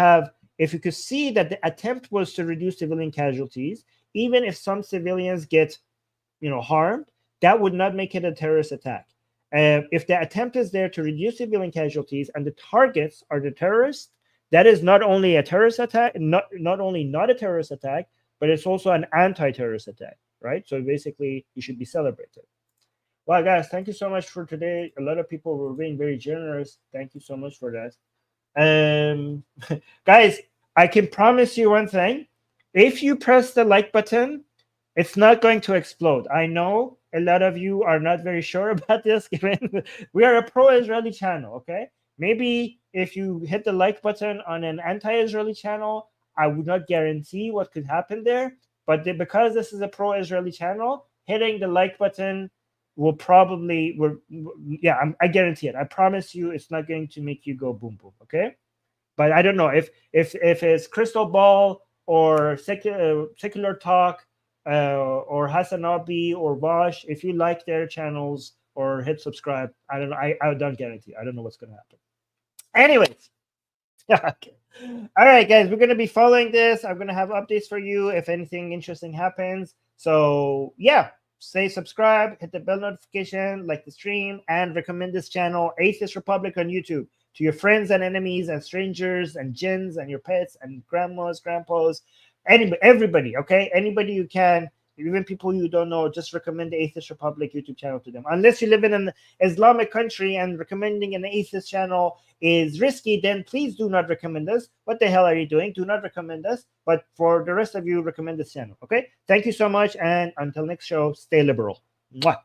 could see that the attempt was to reduce civilian casualties, even if some civilians get harmed, that would not make it a terrorist attack. If the attempt is there to reduce civilian casualties and the targets are the terrorists, that is not only a terrorist attack, not only not a terrorist attack, but it's also an anti-terrorist attack, right? So basically, you should be celebrated. Well, guys, thank you so much for today. A lot of people were being very generous. Thank you so much for that. Guys, I can promise you one thing. If you press the like button, it's not going to explode. I know a lot of you are not very sure about this, given we are a pro-Israeli channel, okay? Maybe if you hit the like button on an anti-Israeli channel, I would not guarantee what could happen there. But because this is a pro-Israeli channel, hitting the like button will probably, I guarantee it. I promise you it's not going to make you go boom, boom, okay? But I don't know if it's Crystal Ball or Secular Talk or Hassanabi or Vosh, if you like their channels or hit subscribe, I don't know. I don't guarantee. I don't know what's going to happen. Anyways, okay. All right, guys, we're going to be following this. I'm going to have updates for you if anything interesting happens. So, yeah, say subscribe, hit the bell notification, like the stream, and recommend this channel, Atheist Republic on YouTube, to your friends and enemies and strangers and jinns and your pets and grandmas, grandpas, everybody, okay? Anybody you can, even people you don't know, just recommend the Atheist Republic YouTube channel to them. Unless you live in an Islamic country and recommending an atheist channel is risky, then please do not recommend us. What the hell are you doing? Do not recommend us. But for the rest of you, recommend this channel, okay? Thank you so much, and until next show, stay liberal. Mwah.